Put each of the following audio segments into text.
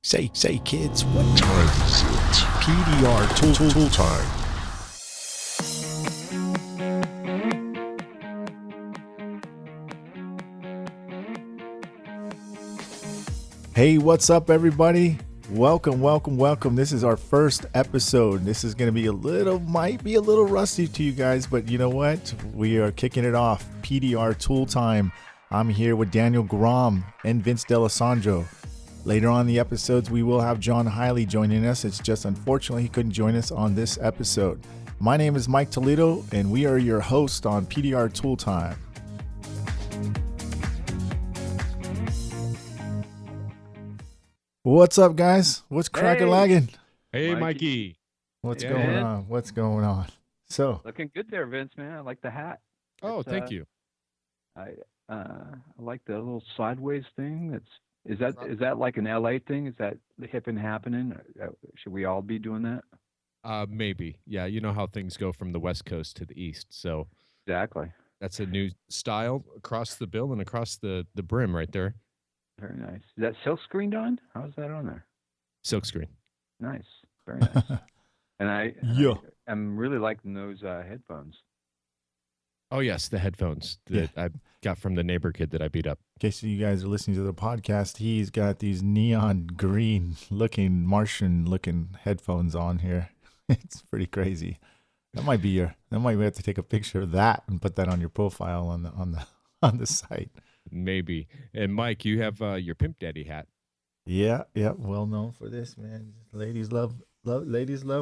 Say, kids, what time is it? PDR tool time. Hey, what's up, everybody? Welcome. This is our first episode. This is going to might be a little rusty to you guys, but you know what? We are kicking it off. PDR tool time. I'm here with Daniel Grom and Vince D'Alessandro. Later on in the episodes, we will have John Hiley joining us. It's just unfortunately he couldn't join us on this episode. My name is Mike Toledo, and we are your host on PDR Tool Time. What's up, guys? What's crack-a-lagging? Hey, Mikey. What's going on? So looking good there, Vince, man. I like the hat. Oh, thank you. I like the little sideways thing. Is that like an LA thing? Is that hip and happening? Should we all be doing that? Maybe. Yeah, you know how things go from the West Coast to the East. So exactly. That's a new style across the bill and across the brim right there. Very nice. Is that silk screened on? How's that on there? Silk screen. Nice. Very nice. And I'm really liking those headphones. Oh, yes, the headphones that I got from the neighbor kid that I beat up. In case you guys are listening to the podcast, he's got these neon green looking, Martian looking headphones on here. It's pretty crazy. That might be we have to take a picture of that and put that on your profile on the site. Maybe. And Mike, you have your Pimp Daddy hat. Yeah, well known for this, man. Ladies love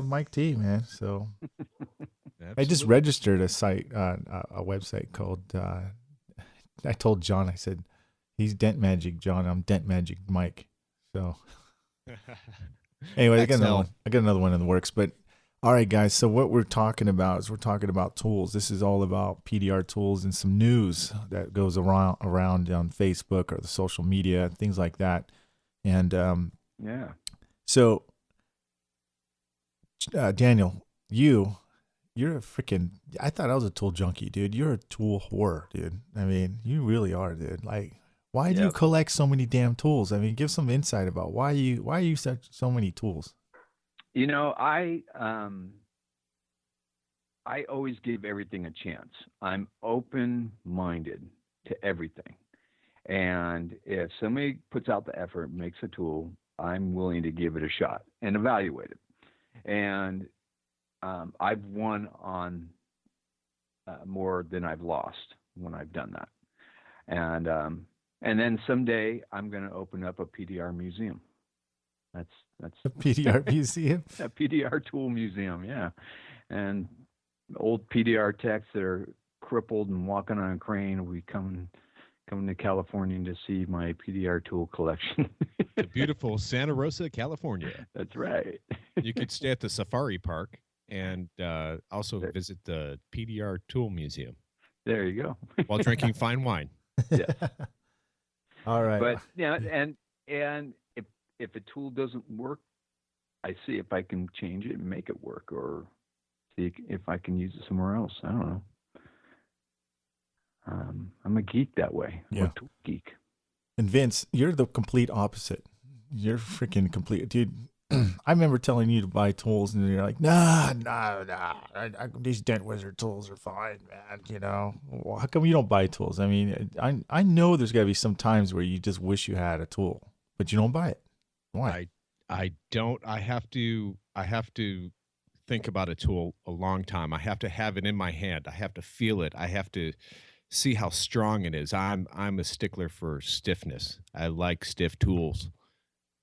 Mike T, man. So I just registered a site, a website called. I told John, I said, he's Dent Magic John. I'm Dent Magic Mike. So anyway, I got another one in the works. But all right, guys. So what we're talking about is tools. This is all about PDR tools and some news that goes around on Facebook or the social media, things like that. And so Daniel, you're a freaking, I thought I was a tool junkie, dude. You're a tool whore, dude. I mean, you really are, dude. Like, why do you collect so many damn tools? I mean, give some insight about why you so many tools. You know, I always give everything a chance. I'm open-minded to everything. And if somebody puts out the effort, makes a tool, I'm willing to give it a shot and evaluate it. And I've won on more than I've lost when I've done that. And then someday I'm going to open up a PDR museum. That's a PDR museum, a PDR tool museum, yeah. And old PDR techs that are crippled and walking on a crane will be coming to California to see my PDR tool collection. The beautiful Santa Rosa, California. That's right. You could stay at the Safari Park and also visit the PDR Tool Museum. There you go. While drinking fine wine. Yeah. All right. But yeah, and if a tool doesn't work, I see if I can change it and make it work, or see if I can use it somewhere else. I don't know. I'm a geek that way. I'm a tool geek. And Vince, you're the complete opposite. You're freaking complete, dude. I remember telling you to buy tools, and you're like, nah. These Dent Wizard tools are fine, man. You know, well, how come you don't buy tools? I mean, I know there's got to be some times where you just wish you had a tool, but you don't buy it. Why? I don't. I have to think about a tool a long time. I have to have it in my hand. I have to feel it. I have to see how strong it is. I'm a stickler for stiffness. I like stiff tools,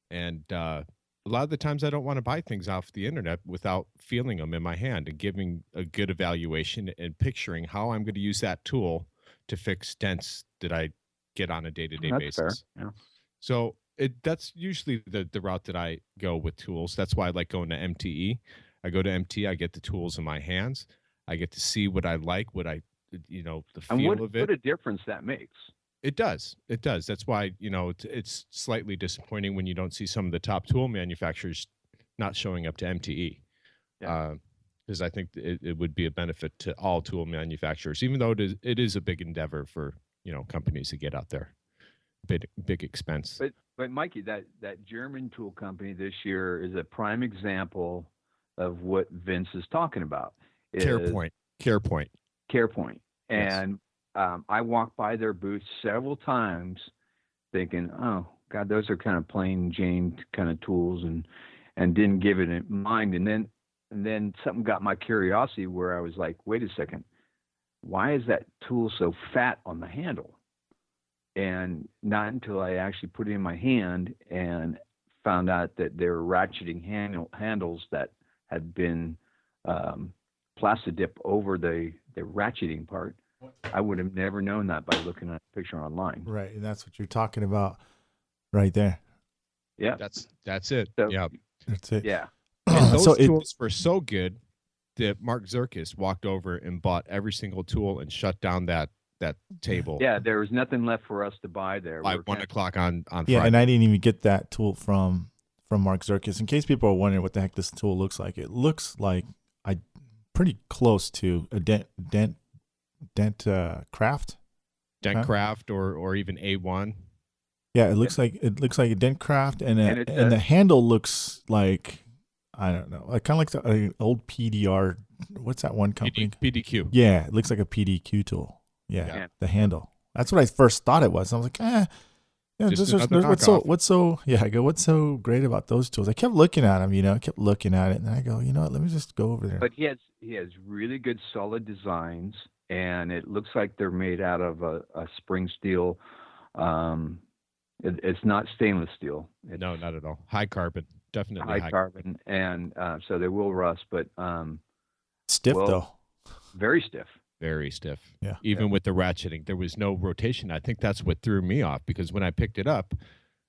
and a lot of the times I don't want to buy things off the internet without feeling them in my hand and giving a good evaluation and picturing how I'm going to use that tool to fix dents that I get on a day-to-day basis. Fair. Yeah. So that's usually the route that I go with tools. That's why I like going to MTE. I go to MTE, I get the tools in my hands. I get to see what I like, the feel of it. What a difference that makes. It does. That's why, it's slightly disappointing when you don't see some of the top tool manufacturers not showing up to MTE. Because I think it would be a benefit to all tool manufacturers, even though it is a big endeavor for, companies to get out there. Big expense. But Mikey, that German tool company this year is a prime example of what Vince is talking about. CarePoint. CarePoint. CarePoint. Yes. And I walked by their booth several times thinking, oh, God, those are kind of plain Jane kind of tools, and didn't give it a mind. And then something got my curiosity where I was like, wait a second, why is that tool so fat on the handle? And not until I actually put it in my hand and found out that they were ratcheting handles that had been plastic dip over the ratcheting part. I would have never known that by looking at a picture online. Right, and that's what you're talking about right there. Yeah, that's it. So, yeah, that's it. Yeah. And those tools were so good that Mark Zirkis walked over and bought every single tool and shut down that table. Yeah, there was nothing left for us to buy there. By 1 o'clock on Friday. Yeah, and I didn't even get that tool from Mark Zirkis. In case people are wondering what the heck this tool looks like, it looks like pretty close to a Dent Craft. Dent Craft or even A1. Yeah, it looks like a Dent Craft, and the handle looks like, I don't know, like kind of like the old PDR. What's that one company? PDQ. Yeah, it looks like a PDQ tool. Yeah, the handle. That's what I first thought it was. I was like, yeah, what's so great about those tools? I kept looking at them, I kept looking at it, and I go, you know what, let me just go over there. But he has really good solid designs, and it looks like they're made out of a spring steel. It's not stainless steel. No, not at all. High carbon, definitely high carbon, and so they will rust, but stiff though. Very stiff. Very stiff. Yeah. Even with the ratcheting, there was no rotation. I think that's what threw me off, because when I picked it up,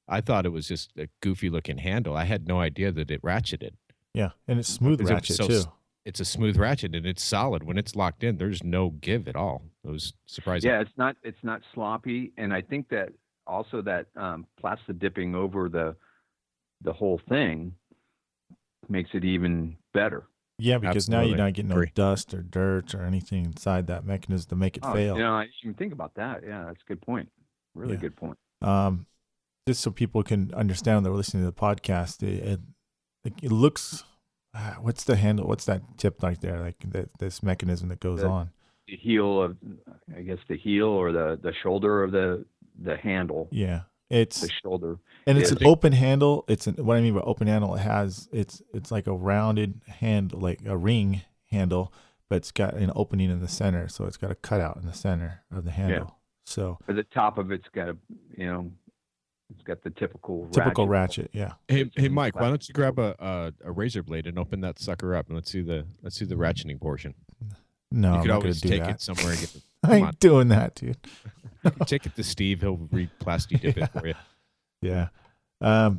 I thought it was just a goofy looking handle. I had no idea that it ratcheted. Yeah, and it's smooth ratchet too. It's a smooth ratchet, and it's solid. When it's locked in, there's no give at all. It was surprising. Yeah, it's not sloppy, and I think that also that plastic dipping over the whole thing makes it even better. Yeah, because now you're not getting no dust or dirt or anything inside that mechanism to make it fail. I didn't even think about that. Yeah, that's a good point. Really good point. Just so people can understand when they're listening to the podcast, it looks. What's the handle? What's that tip like there? Like this mechanism that goes on. The heel of, I guess, the heel or the shoulder of the handle. Yeah, it's the shoulder, and it's an open handle. What I mean by open handle, it's like a rounded handle, like a ring handle, but it's got an opening in the center, so it's got a cutout in the center of the handle. Yeah. So at the top of it's got it's got the typical ratchet. Yeah. Hey, Mike, why don't you grab a razor blade and open that sucker up, and let's see the ratcheting portion. No, you could always take it somewhere and get it. I ain't doing that, dude. Take it to Steve. He'll plastic dip it for you. Yeah. I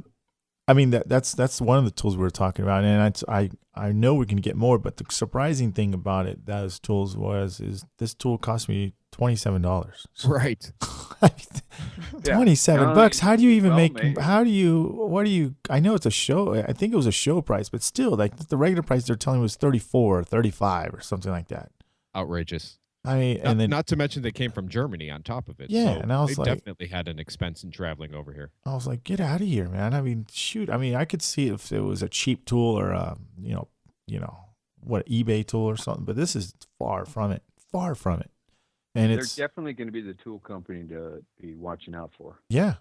mean, that's one of the tools we were talking about, and I know we can get more, but the surprising thing about those tools is this tool cost me $27. Right. $27. How do you even I know it's a show. I think it was a show price, but still, like the regular price they're telling me was 34 or 35 or something like that. Outrageous. I mean, not to mention they came from Germany on top of it. Yeah, so and I was they definitely had an expense in traveling over here. I was like, get out of here, man. I mean, shoot. I mean, I could see if it was a cheap tool or what eBay tool or something, but this is far from it. Far from it. And they're definitely going to be the tool company to be watching out for. Yeah.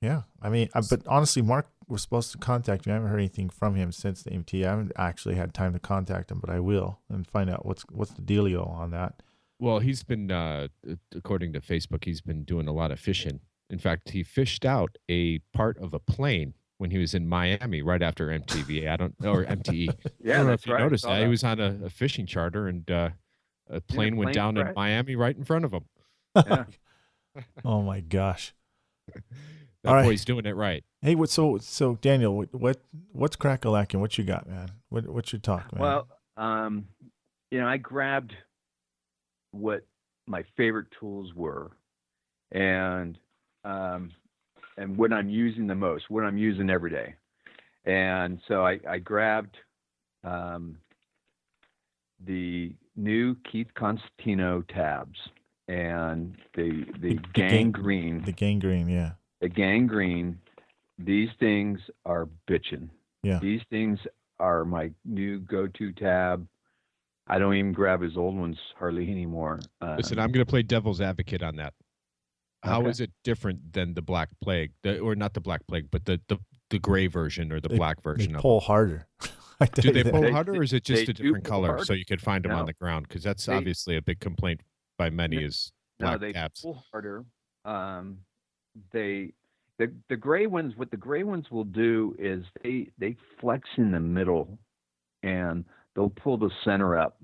Yeah. I mean, but honestly, Mark was supposed to contact me. I haven't heard anything from him since the MT. I haven't actually had time to contact him, but I will and find out what's the dealio on that. Well, he's been, according to Facebook, he's been doing a lot of fishing. In fact, he fished out a part of a plane when he was in Miami right after MTV. Or MTE. Yeah, I don't know that's if you noticed that. He was on a fishing charter, and a plane went down in Miami right in front of him. Yeah. Oh my gosh. That boy's doing it right. Hey, so Daniel, what's crack-a-lackin'? What you got, man? What's your talk, man? Well, I grabbed what my favorite tools were, and what I'm using the most, what I'm using every day. And so I grabbed the new Keith Constantino tabs and the Gangrene. The Gangrene, yeah. The Gangrene These things are bitching. Yeah. These things are my new go-to tab. I don't even grab his old ones hardly anymore. Listen, I'm going to play devil's advocate on that. How Okay. is it different than the Black Plague, or not the Black Plague, but the gray version or the black They version of pull them? harder. I tell Do you they that. pull They- harder, or is it just they a do different pull color harder. so you could find them on No. the ground? Because that's They- obviously a big complaint by many is No, black they tabs. pull harder. They the gray ones. What the gray ones will do is they flex in the middle, and they'll pull the center up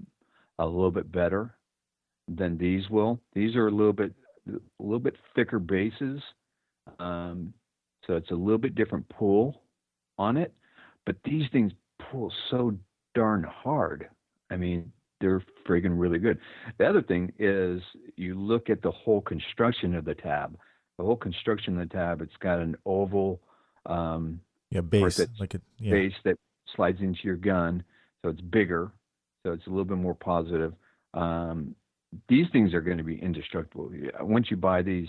a little bit better than these will. These are a little bit thicker bases, so it's a little bit different pull on it. But these things pull so darn hard. I mean, they're friggin' really good. The other thing is you look at the whole construction of the tab. The whole construction of the tab, it's got an oval Base. that's Like base that slides into your gun, so it's bigger, so it's a little bit more positive. These things are going to be indestructible. Once you buy these,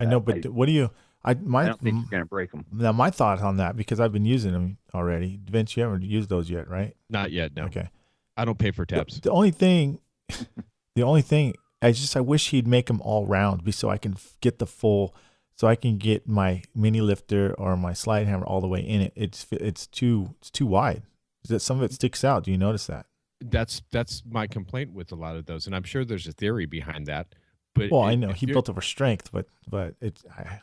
I know, but what do you? I don't think you're going to break them. Now, my thought on that, because I've been using them already. Vince, you haven't used those yet, right? Not yet, no. Okay. I don't pay for tabs. The only thing, I wish he'd make them all round, so I can get the full, so I can get my mini lifter or my slide hammer all the way in it. It's too wide. Some of it sticks out. Do you notice that? That's my complaint with a lot of those, and I'm sure there's a theory behind that. But well, I know he built it for strength, but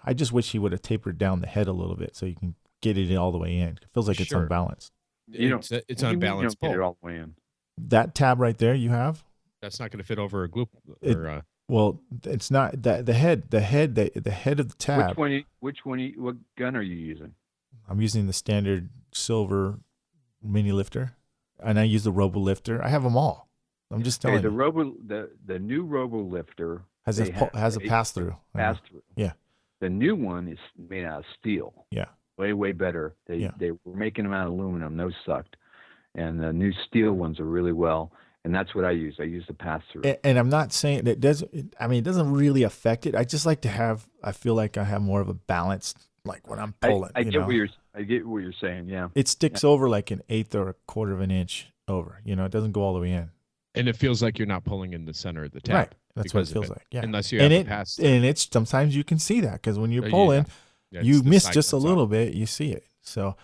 I just wish he would have tapered down the head a little bit so you can get it all the way in. It feels like it's unbalanced. It's unbalanced. Get it all the way in. That tab right there you have. That's not going to fit over a glue. Well, it's not that the head of the tab. What gun are you using? I'm using the standard silver mini lifter, and I use the Robo lifter. I have them all. I'm just telling you. The new Robo lifter has a pass through. Yeah. The new one is made out of steel. Yeah. Way better. They were making them out of aluminum. Those sucked, and the new steel ones are really well. And that's what I use. I use the pass through. And I'm not saying that it doesn't really affect it. I just like to have. I feel like I have more of a balance, like when I'm pulling. I get what you're saying. Yeah. It sticks over like an eighth or a quarter of an inch over. It doesn't go all the way in. And it feels like you're not pulling in the center of the tab. Right. That's what it feels like. Yeah. Unless you have a pass. And it's sometimes you can see that because when you're pulling, you miss just a little bit. You see it. So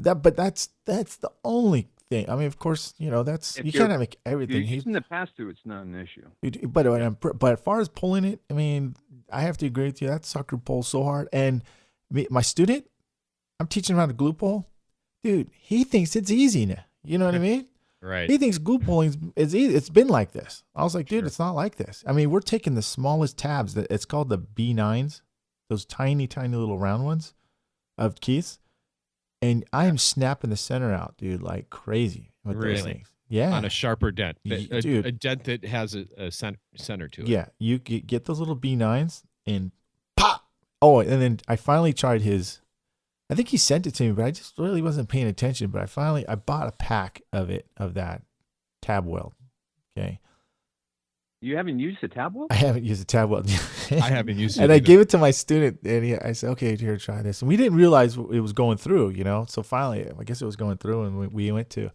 but that's the only thing. I mean, of course, that's you can't make everything. If you're using the pass through, it's not an issue. But as far as pulling it, I mean, I have to agree with you. That sucker pulls so hard. And my student, I'm teaching him how to glue pull. Dude, he thinks it's easy now. You know what I mean? Right. He thinks glue pulling is easy. It's been like this. I was like, dude, It's not like this. I mean, we're taking the smallest tabs. It's called the B9s, those tiny, tiny little round ones of keys. And I am snapping the center out, dude, like crazy with those things. Yeah. On a sharper dent. Dude. A dent that has a center to it. Yeah. You get those little B9s and pop. Oh, and then I finally tried his. I think he sent it to me, but I just really wasn't paying attention. But I bought a pack of that tab weld. Okay. You haven't used the tab weld? I haven't used a tab weld. I haven't used it. And I gave it to my student, and I said, okay, here, try this. And we didn't realize it was going through, So finally, I guess it was going through, and we went to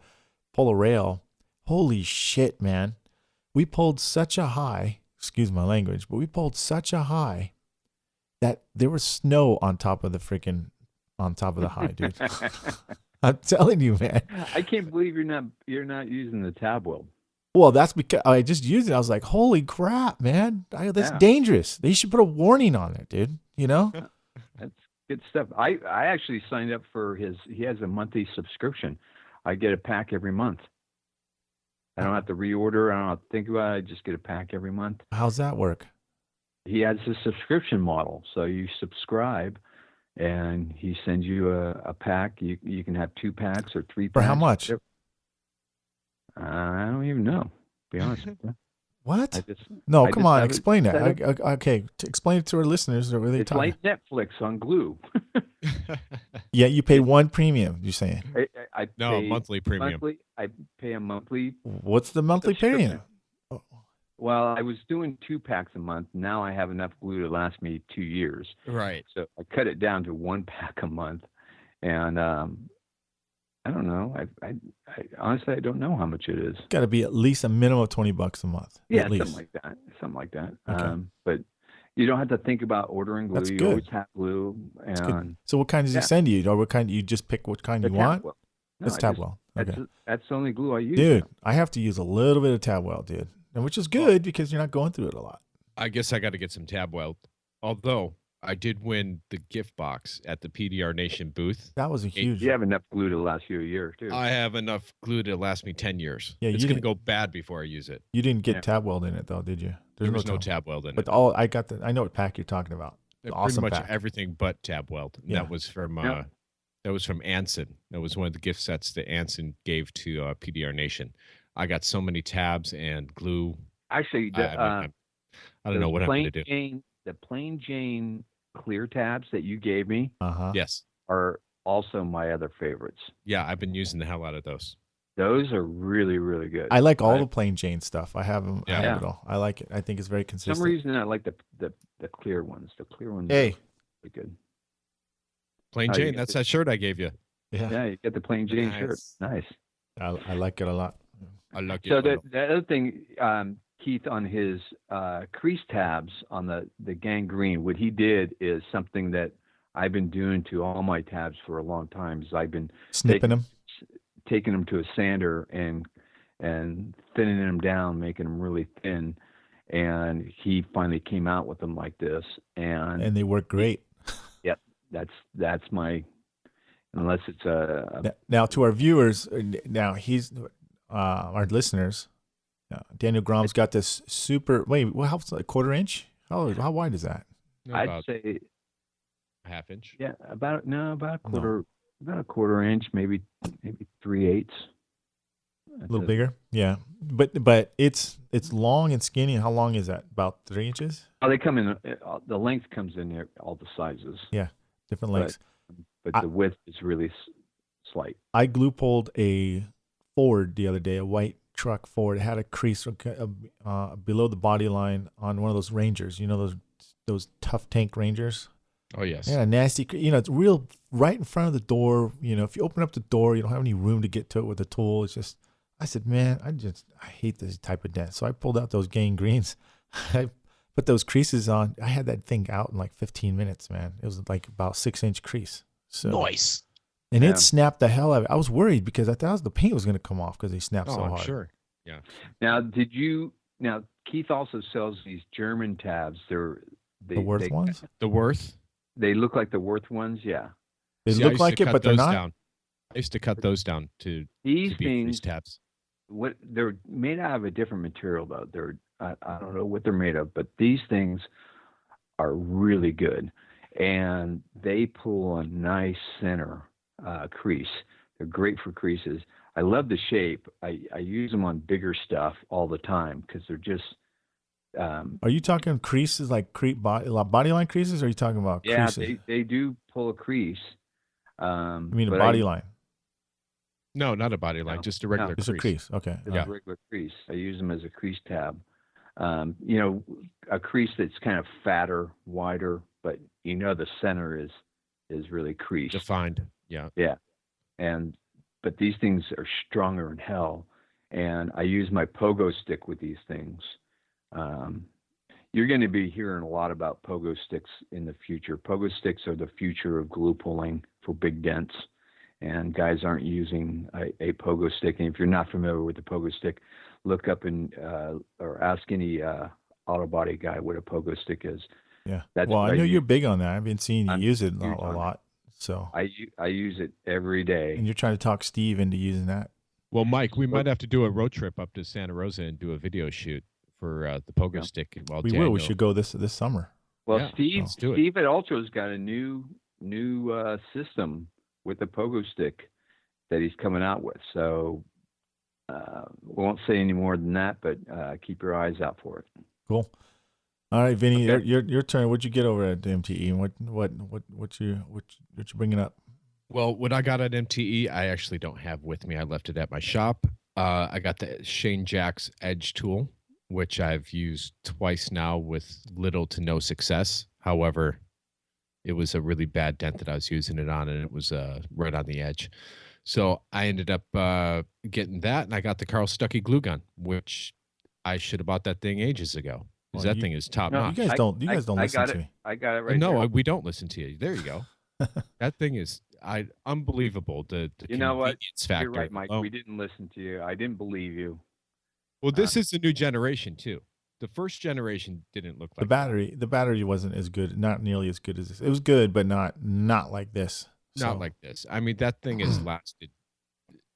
pull a rail. Holy shit, man. We pulled such a high, excuse my language, but we pulled such a high that there was snow on top of the high, dude. I'm telling you, man. I can't believe you're not using the tab weld. Well, that's because I just used it. I was like, holy crap, man. That's dangerous. They should put a warning on it, dude. That's good stuff. I actually signed up for he has a monthly subscription. I get a pack every month. I don't have to reorder. I don't have to think about it. I just get a pack every month. How's that work? He has a subscription model. So you subscribe and he sends you a pack. You can have 2 packs or 3 packs. For how much? I don't even know, to be honest with you. What? Come on, explain that. Okay, explain it to our listeners. It's like Netflix on glue. Yeah, you pay one premium, you're saying? I no, a monthly premium. I pay a monthly. What's the monthly premium? Well, I was doing 2 packs a month. Now I have enough glue to last me 2 years. Right. So I cut it down to 1 pack a month. And I don't know. I honestly I don't know how much it is. Got to be at least a minimum of $20 a month. Yeah, at least. something like that. Something like that. Okay. But you don't have to think about ordering glue. That's You good. always have glue. That's good. And So what kind does he send you? Or what kind? You just pick what kind you want? Tabwell. No, That's Tabwell. Okay. That's the only glue I use. Dude, now. I have to use a little bit of Tabwell, dude. And which is good because you're not going through it a lot. I guess I got to get some Tabwell. Although I did win the gift box at the PDR Nation booth. That was a huge. You have enough glue to last you a year too. I have enough glue to last me 10 years. Yeah, it's going to go bad before I use it. You didn't get Tabwell in it though, did you? There was no Tabwell in it. But I know what pack you're talking about. Awesome pretty much pack. Everything but Tabwell. Yeah. That was from Anson. That was one of the gift sets that Anson gave to PDR Nation. I got so many tabs and glue. Actually, I don't know what I'm going to do. The Plain Jane clear tabs that you gave me, yes, are also my other favorites. Yeah, I've been using the hell out of those. Those are really, really good. I like all the Plain Jane stuff. I have them. Yeah. I have it all. I like it. I think it's very consistent. For some reason, I like the clear ones. The clear ones. Hey, are really good. Plain Jane. That's that shirt I gave you. Yeah, you get the Plain Jane shirt. Nice. I like it a lot. I like it. So the other thing, Keith, on his crease tabs on the Gangrene, what he did is something that I've been doing to all my tabs for a long time. Is I've been taking them to a sander and thinning them down, making them really thin. And he finally came out with them like this, and they work great. Yep, that's my. Unless it's a now to our viewers, now he's our listeners. Daniel Grom's got this super. Wait, how a quarter inch? How wide is that? I'd say a half inch. Yeah, about a quarter. About a quarter inch, maybe 3/8. A little bigger, yeah. But it's long and skinny. How long is that? About 3 inches? Oh, they come in. The length comes in there, all the sizes. Yeah, different lengths. But the width is really slight. I glue pulled a Ford the other day, a white truck Ford. It had a crease below the body line on one of those Rangers. You know those tough tank Rangers. Oh yes. Yeah, nasty. It's real right in front of the door. If you open up the door, you don't have any room to get to it with a tool. It's just. I said, man, I hate this type of dent. So I pulled out those Gangrenes. I put those creases on. I had that thing out in like 15 minutes, man. It was like about 6-inch crease. So nice. And it snapped the hell out of it. I was worried because I thought the paint was going to come off because they snapped so hard. Sure. Yeah. Now, Keith also sells these German tabs. The Worth ones? The Worth? They look like the Worth ones, yeah. They look like it, but they're not. Down. I used to cut those down to these things tabs. They're made out of a different material though. I don't know what they're made of, but these things are really good, and they pull a nice center crease. They're great for creases. I love the shape. I use them on bigger stuff all the time because they're just. Are you talking creases like body line creases? Or are you talking about creases? Yeah, they do pull a crease. I mean a body line. No, not a body line, just a regular crease. Just a crease, okay. A regular crease. I use them as a crease tab. A crease that's kind of fatter, wider, but the center is really creased. Defined, yeah. Yeah. But these things are stronger than hell. And I use my pogo stick with these things. You're going to be hearing a lot about pogo sticks in the future. Pogo sticks are the future of glue pulling for big dents. And guys aren't using a pogo stick. And if you're not familiar with the pogo stick, look up or ask any auto body guy what a pogo stick is. Yeah. I know you're big on that. I've been seeing you use it a lot. So I use it every day. And you're trying to talk Steve into using that. Well, Mike, we might have to do a road trip up to Santa Rosa and do a video shoot for the pogo stick. We will. We should go this summer. Well, Steve at Ultra's got a new system with the pogo stick that he's coming out with. So we won't say any more than that, but keep your eyes out for it. Cool. All right, Vinny, your turn. What'd you get over at MTE? And what you bringing up? Well, what I got at MTE, I actually don't have with me. I left it at my shop. I got the Shane Jack's Edge tool, which I've used twice now with little to no success. However, It was a really bad dent that I was using it on, and it was right on the edge. So I ended up getting that, and I got the Carl Stuckey glue gun, which I should have bought that thing ages ago because Well, that thing is top No, You notch. guys don't. You guys don't I listen got to it. me. I got it right No, there. we don't listen to you. There you go. That thing is unbelievable. The You know what? convenience factor. You're right, Mike. alone. We didn't listen to you. I didn't believe you. Well, this is the new generation too. The first generation didn't look like The battery wasn't as good, not nearly as good as this. It was good, but not like this. not like this. I mean, that thing has lasted.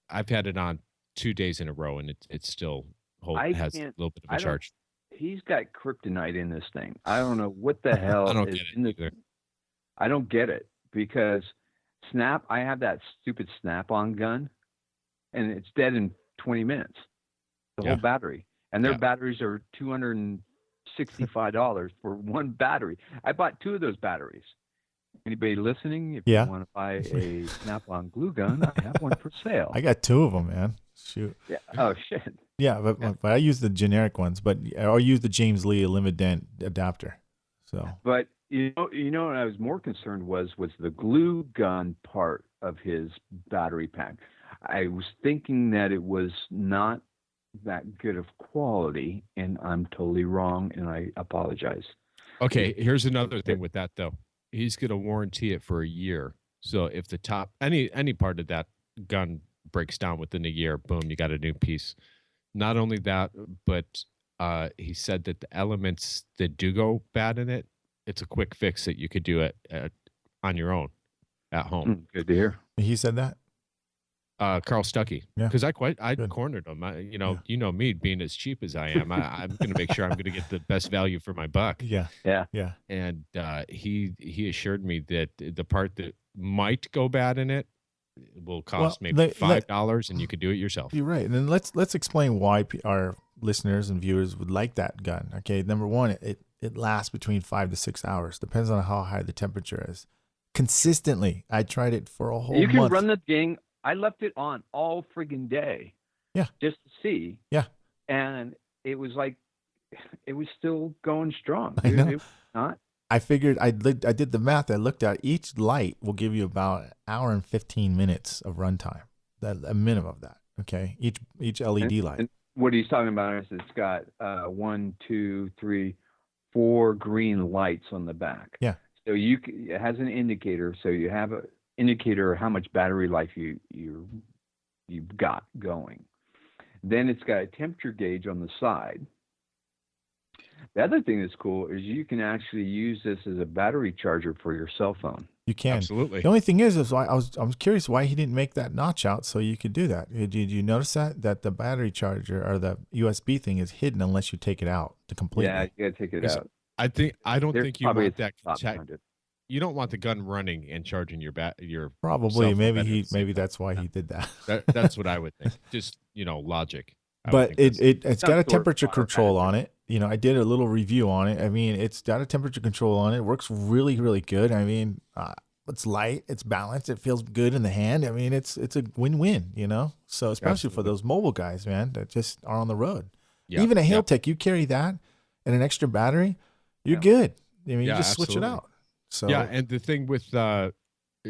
I've had it on 2 days in a row, and it's still has a little bit of a charge. He's got kryptonite in this thing. I don't know what the hell I don't is get it in the. either. I don't get it because I have that stupid Snap-on gun, and it's dead in 20 minutes. The whole battery, and their batteries are $265 for one battery. I bought 2 of those batteries. Anybody listening? If you want to buy a Snap-on glue gun, I have one for sale. I got 2 of them, man. Shoot. Yeah. Oh shit. Yeah, but I use the generic ones, but I use the James Lee Limited adapter. So. But you know what I was more concerned was the glue gun part of his battery pack. I was thinking that it was not that good of quality, and I'm totally wrong, and I apologize. Okay, here's another thing with that though. He's going to warranty it for a year. So if the top any part of that gun breaks down within a year, boom, you got a new piece. Not only that, but he said that the elements that do go bad in it, it's a quick fix that you could do it on your own at home. Good to hear. He said that. Carl Stuckey, Yeah. because I cornered him. You know me being as cheap as I am. I'm going to make sure I'm going to get the best value for my buck. Yeah. And he assured me that the part that might go bad in it will cost maybe $5, and you could do it yourself. You're right. And then let's explain why our listeners and viewers would like that gun. Okay, number one, it lasts between 5 to 6 hours. Depends on how high the temperature is. Consistently, I tried it for a whole month. You can run the thing. I left it on all friggin' day. Yeah. Just to see. Yeah. And it was like, it was still going strong. I know. It was not. I figured I did the math. I looked at each light will give you about an hour and 15 minutes of runtime. A minimum of that. Okay. Each LED light. And what he's talking about is it's got 1, 2, 3, 4 green lights on the back. Yeah. So it has an indicator. So you have an indicator of how much battery life you've got going. Then it's got a temperature gauge on the side. The other thing that's cool is you can actually use this as a battery charger for your cell phone. You can. Absolutely. The only thing is I was curious why he didn't make that notch out so you could do that. Did you notice that the battery charger or the USB thing is hidden unless you take it out to completely? Yeah, you got to take it out. I don't think you want that. behind it. You don't want the gun running and charging your Probably. cell phone Maybe that's why he did that. That's what I would think. Just logic. But it's got a temperature power control on it. I did a little review on it. I mean, it's got a temperature control on it. It works really, really good. I mean, it's light, it's balanced, it feels good in the hand. I mean, it's a win-win, So especially for those mobile guys, man, that just are on the road. Yeah. Even a Hailtech, you carry that and an extra battery, you're good. I mean, you just switch it out. So yeah, and the thing with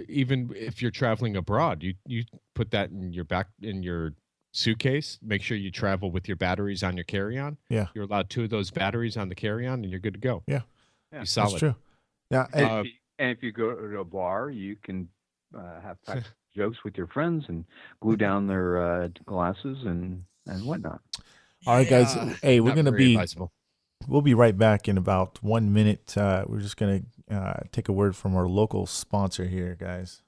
even if you're traveling abroad, you put that in your suitcase. Make sure you travel with your batteries on your carry-on. Yeah, you're allowed 2 of those batteries on the carry-on, and you're good to go. Yeah, Be solid. That's true. Yeah, and if you go to a bar, you can have jokes with your friends and glue down their glasses and whatnot. All right, guys. Hey, we'll be right back in about 1 minute. We're just gonna take a word from our local sponsor here, guys.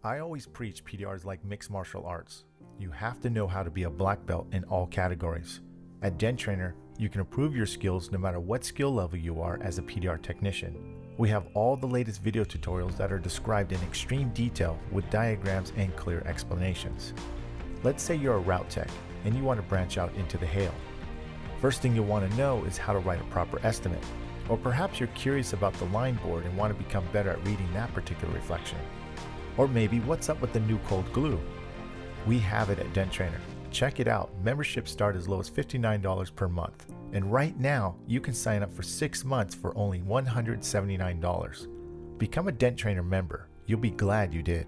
I always preach PDRs like mixed martial arts. You have to know how to be a black belt in all categories. At Den Trainer, you can improve your skills no matter what skill level you are as a PDR technician. We have all the latest video tutorials that are described in extreme detail with diagrams and clear explanations. Let's say you're a route tech and you want to branch out into the hail. First thing you'll want to know is how to write a proper estimate. Or perhaps you're curious about the line board and want to become better at reading that particular reflection. Or maybe what's up with the new cold glue? We have it at Dent Trainer. Check it out. Memberships start as low as $59 per month. And right now, you can sign up for 6 months for only $179. Become a Dent Trainer member. You'll be glad you did.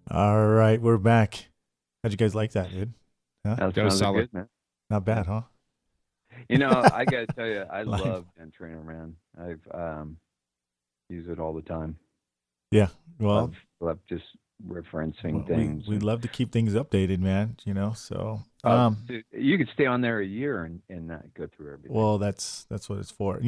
All right, we're back. How'd you guys like that, dude? Huh? That was sounds solid. good, man. Not bad, huh? You know, I gotta tell you, I Live. love Dent Trainer, man. I've use it all the time. Yeah. Well, love just referencing well, things. we love to keep things updated, man. You know, so dude, you could stay on there a year and not go through everything. well, that's what it's for.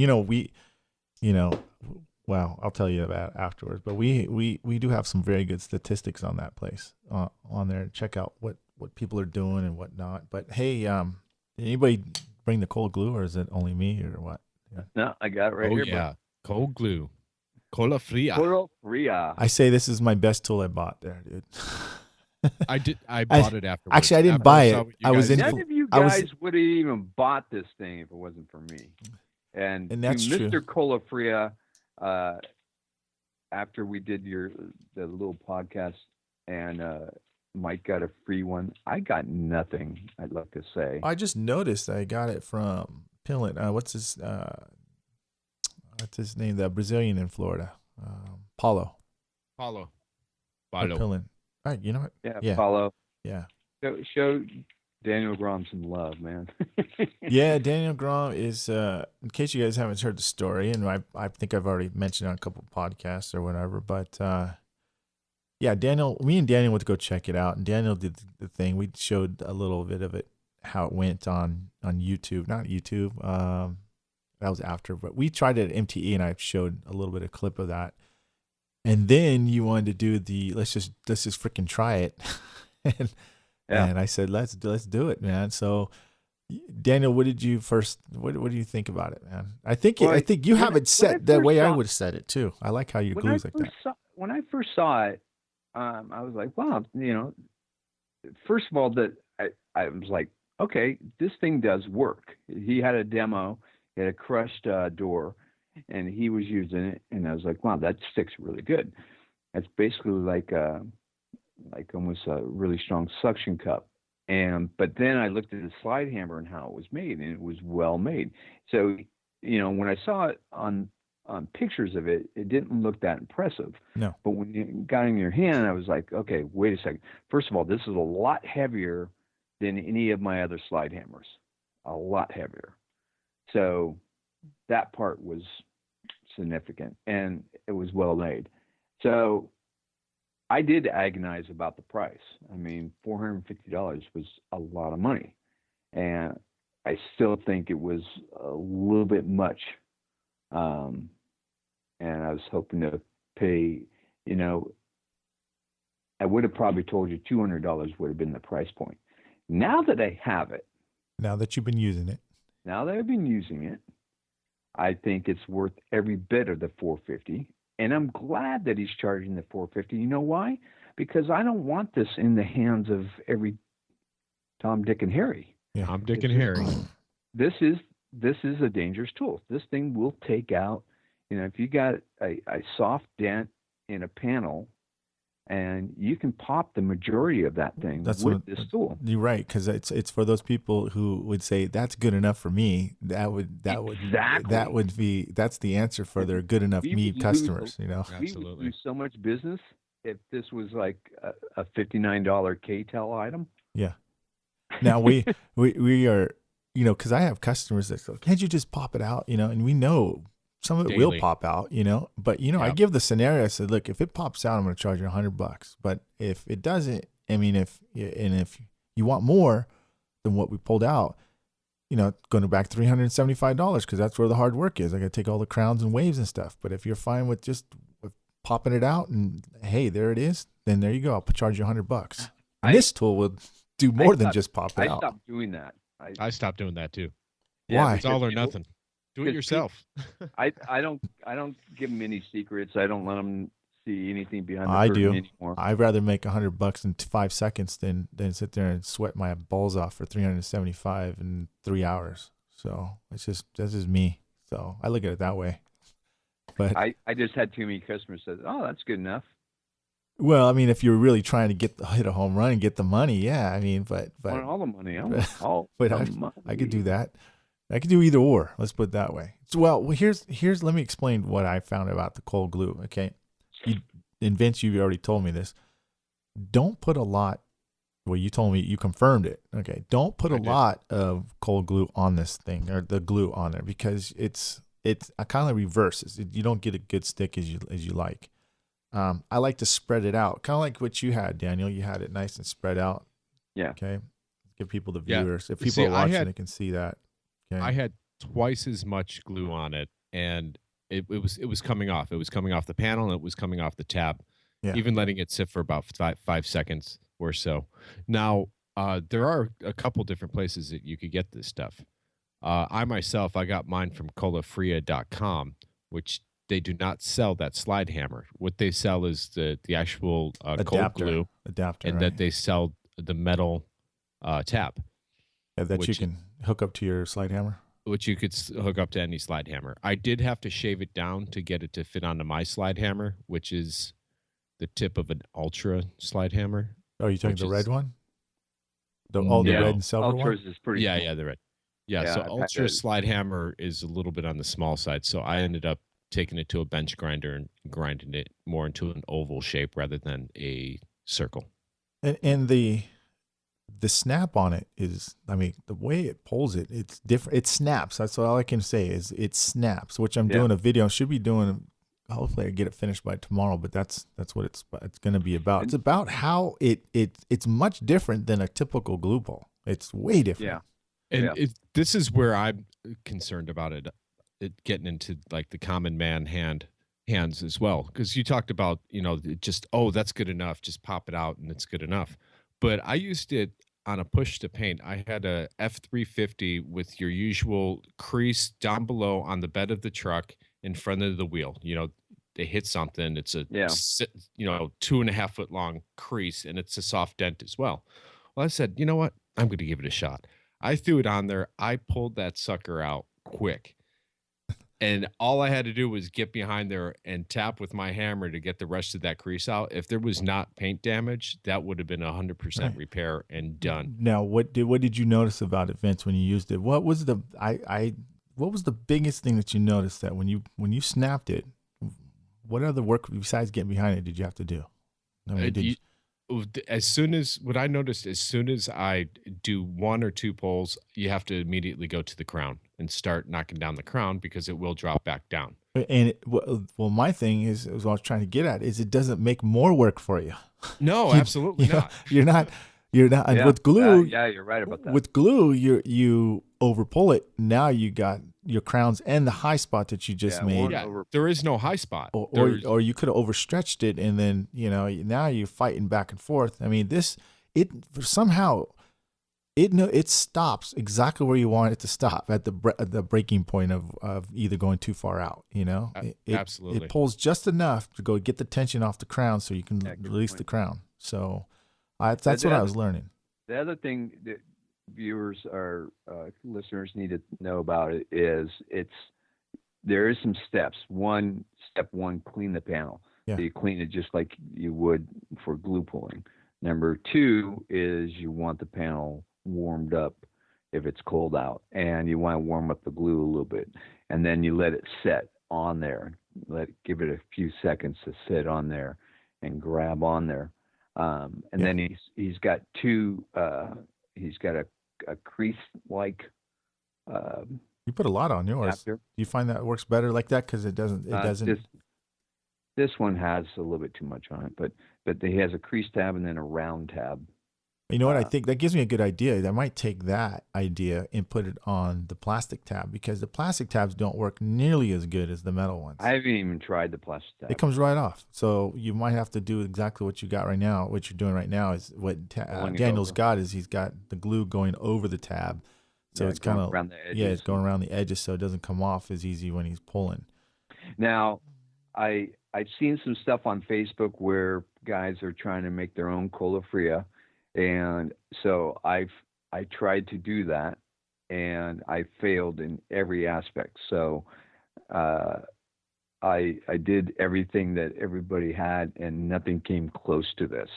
Well, I'll tell you about it afterwards. But we do have some very good statistics on that place on there. Check out what people are doing and whatnot. But hey, did anybody bring the cold glue, or is it only me, or what? Yeah. No, I got it right here. Yeah, cold glue, cola fria. Cola fria. I say this is my best tool I bought there, dude. I bought it afterwards. Actually, I didn't After buy saw it. what you I was guys in. did. None of you guys would have even bought this thing if it wasn't for me. And that's Mr. true. Cola Fria, after we did the little podcast and Mike got a free one, I got nothing, I'd like to say. I just noticed I got it from Pillen. What's his name? The Brazilian in Florida, Paulo. Paulo. Pillen. All right, you know what? Yeah. Paulo. Yeah. Show Daniel Grom some love, man. Yeah, Daniel Grom is, in case you guys haven't heard the story, and I think I've already mentioned it on a couple of podcasts or whatever, but yeah, me and Daniel went to go check it out, and Daniel did the thing. We showed a little bit of it, how it went on YouTube. Not YouTube, that was after, but we tried it at MTE, and I showed a little bit of clip of that. And then you wanted to do let's just freaking try it. And I said, let's do it, man. So, Daniel, what do you think about it, man? I think you have it set the way I would have said it too. I like how your glue's like that. When I first saw it, I was like, wow, first of all, I was like, okay, this thing does work. He had a demo, he had a crushed door, and he was using it, and I was like, wow, that sticks really good. That's basically like almost a really strong suction cup. But then I looked at the slide hammer and how it was made, and it was well made. So, when I saw it on pictures of it, it didn't look that impressive. No. But when you got it in your hand, I was like, okay, wait a second. First of all, this is a lot heavier than any of my other slide hammers. A lot heavier. So that part was significant, and it was well made. So I did agonize about the price. I mean, $450 was a lot of money, and I still think it was a little bit much. And I was hoping to pay, I would have probably told you $200 would have been the price point. Now that I have it, now that you've been using it, I think it's worth every bit of the $450. And I'm glad that he's charging the $450. You know why? Because I don't want this in the hands of every Tom, Dick, and Harry. Yeah. Tom, Dick, and Harry. This is a dangerous tool. This thing will take out, if you got a soft dent in a panel, and you can pop the majority of that thing this tool. You're right, because it's for those people who would say that's good enough for me. That's the answer for their good enough me customers. Absolutely. We would lose so much business if this was like a $59 K-Tel item. Yeah. Now we are, because I have customers that go, can't you just pop it out? And we know some of it will pop out, but I give the scenario. I said, look, if it pops out, I'm going to charge you $100. But if it doesn't, if you want more than what we pulled out, going back $375 because that's where the hard work is. I got to take all the crowns and waves and stuff. But if you're fine with just popping it out and hey, there it is, then there you go. I'll charge you $100. And this tool will do more than just pop it out. I stopped doing that. I stopped doing that too. Why? It's all or nothing. Do it yourself. I don't give them any secrets. I don't let them see anything behind the curtain anymore. I'd rather make $100 in 5 seconds than sit there and sweat my balls off for $375 in 3 hours. So that's just me. So I look at it that way. But I just had too many customers say, "Oh, that's good enough." Well, I mean, if you're really trying to hit a home run and get the money, yeah. I mean, but I want all the money. I want all but the money. I could do that. I could do either or. Let's put it that way. So, well, here's let me explain what I found about the cold glue. Okay, and Vince, you already told me this. Don't put a lot. Well, you told me, you confirmed it. Okay, don't put a lot of cold glue on this thing, or the glue on there, because it's kind of reverses. You don't get a good stick as you like. I like to spread it out, kind of like what you had, Daniel. You had it nice and spread out. Yeah. Okay. Give people the viewers. If people See, are watching, they can see that. Okay. I had twice as much glue on it, and it was coming off. It was coming off the panel, and it was coming off the tab. Yeah. Even letting it sit for about 5 seconds or so. Now, there are a couple different places that you could get this stuff. I myself, I got mine from colafria.com, which they do not sell that slide hammer. What they sell is the actual cold glue adapter, and right? that they sell the metal tab. Yeah, that you can hook up to your slide hammer. Which you could hook up to any slide hammer. I did have to shave it down to get it to fit onto my slide hammer, which is the tip of an Ultra slide hammer. Oh, you talking the red one? The No. red and silver Ultras one? is pretty small. Yeah, the red. Yeah, Yeah, so I've had Ultra those. slide hammer is a little bit on the small side, so I ended up taking it to a bench grinder and grinding it more into an oval shape rather than a circle. And the snap on it is, I mean, the way it pulls it, it's different. It snaps. That's all I can say is it snaps, which I'm doing a video. I should be doing, hopefully I get it finished by tomorrow, but that's what it's going to be about. It's about how it's much different than a typical glue pull. It's way different. Yeah. And this is where I'm concerned about it getting into like the common man hands as well. Because you talked about, just, that's good enough. Just pop it out and it's good enough. But I used it on a push to paint. I had a F350 with your usual crease down below on the bed of the truck in front of the wheel. They hit something. It's a 2.5 foot long crease, and it's a soft dent as well. Well, I said, you know what? I'm going to give it a shot. I threw it on there. I pulled that sucker out quick. And all I had to do was get behind there and tap with my hammer to get the rest of that crease out. If there was not paint damage, that would have been 100% repair and done. Now, what did you notice about it, Vince, when you used it? What was the what was the biggest thing that you noticed that when you snapped it? What other work besides getting behind it did you have to do? I mean, what I noticed, as soon as I do one or two pulls, you have to immediately go to the crown and start knocking down the crown because it will drop back down. And well, my thing is what I was trying to get at is it doesn't make more work for you. No, absolutely not. You're not. And with glue, you're right about that. With glue, you over pull it. Now you got your crowns and the high spot that you just made. Yeah, there is no high spot. Or you could have overstretched it, and then now you're fighting back and forth. I mean, somehow it stops exactly where you want it to stop at the breaking point of either going too far out. Absolutely, it pulls just enough to go get the tension off the crown, so you can release the crown. So that's what I was learning. The other thing that viewers or listeners need to know about it is there is some steps. Step one, clean the panel. Yeah. So you clean it just like you would for glue pulling. Number two is you want the panel warmed up if it's cold out, and you want to warm up the glue a little bit, and then you let it set on there. Give it a few seconds to sit on there and grab on there. Then he's got he's got a crease like. You put a lot on yours. After. Do you find that works better like that? Because it doesn't. This one has a little bit too much on it, but he has a crease tab and then a round tab. You know what? I think that gives me a good idea. I might take that idea and put it on the plastic tab, because the plastic tabs don't work nearly as good as the metal ones. I haven't even tried the plastic tab. It comes right off. So you might have to do exactly what you got right now. What you're doing right now is what Daniel's got is he's got the glue going over the tab. So it's kind of, it's going around the edges, so it doesn't come off as easy when he's pulling. Now, I've seen some stuff on Facebook where guys are trying to make their own cola fria. And so I tried to do that, and I failed in every aspect. So I did everything that everybody had, and nothing came close to this.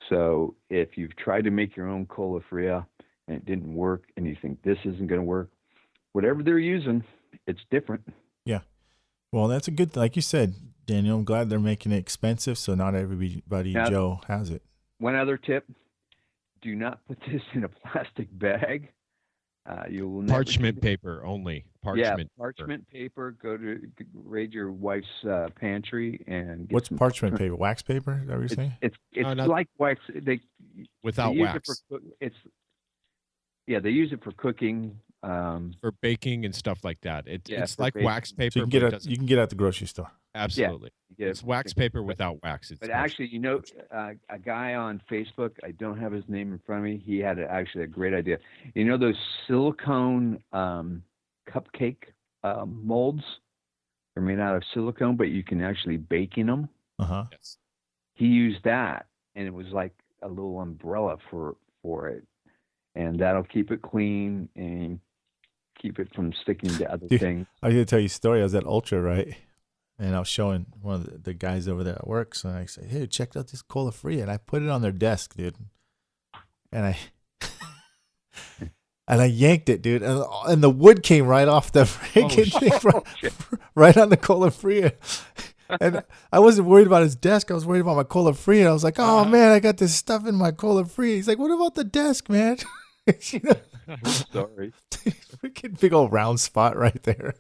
So if you've tried to make your own cola fria and it didn't work, and you think this isn't going to work, whatever they're using, it's different. Yeah. Well, that's a good thing. Like you said, Daniel, I'm glad they're making it expensive so not everybody, Now, Joe, has it. one other tip: do not put this in a plastic bag. You will never Parchment paper only. Parchment paper. Go to raid your wife's pantry and get What's some parchment paper? Wax paper? Is that what you're saying? It's No, not like wax. without they use wax. they use it for cooking. For baking and stuff like that. It's for like baking. wax paper. So you can get it at the grocery store. Absolutely. Yeah, It's wax paper without wax. It's but actually, a guy on Facebook, I don't have his name in front of me. He had actually a great idea. You know those silicone cupcake molds? They're made out of silicone, but you can actually bake in them. Yes. He used that, and it was like a little umbrella for it, and that'll keep it clean and keep it from sticking to other things. I was going to tell you a story. I was at Ultra, right? And I was showing one of the guys over there at work. So I said, hey, check out this Cola Free. And I put it on their desk, dude. And I yanked it, dude. And the wood came right off the freaking thing, right on the Cola Free. And I wasn't worried about his desk. I was worried about my Cola Free. And I was like, oh, man, I got this stuff in my Cola Free. He's like, what about the desk, man? Sorry. Freaking big old round spot right there.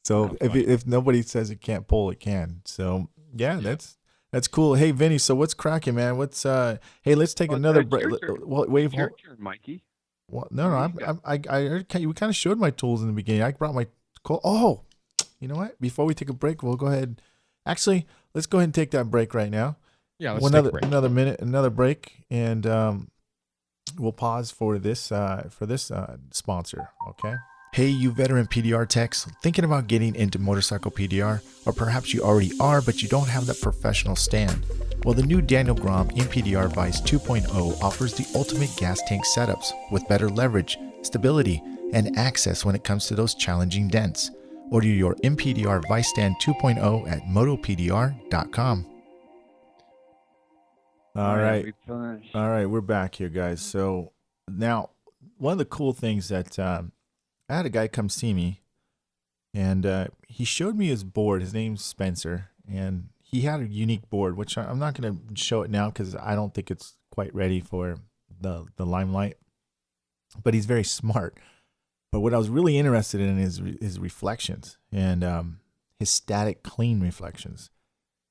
So if nobody says it can't pull, it can. So yeah, that's cool. Hey Vinny, so what's cracking, man? What's hey, let's take another break. Well, wait, your turn, Mikey. Well, no, I we kind of showed my tools in the beginning. I brought my oh, you know what? Before we take a break, we'll go ahead. Actually, let's go ahead and take that break right now. Yeah, let's take a break. Another minute, another break, and we'll pause for this sponsor. Okay. Hey, you veteran PDR techs, thinking about getting into motorcycle PDR? Or perhaps you already are, but you don't have that professional stand? Well, the new Daniel Grom MPDR Vice 2.0 offers the ultimate gas tank setups with better leverage, stability, and access when it comes to those challenging dents. Order your MPDR Vice Stand 2.0 at motopdr.com. All right, we're back here, guys. So now, one of the cool things that I had a guy come see me, and he showed me his board. His name's Spencer, and he had a unique board, which I'm not going to show it now because I don't think it's quite ready for the limelight. But he's very smart. But what I was really interested in is his reflections and his static clean reflections.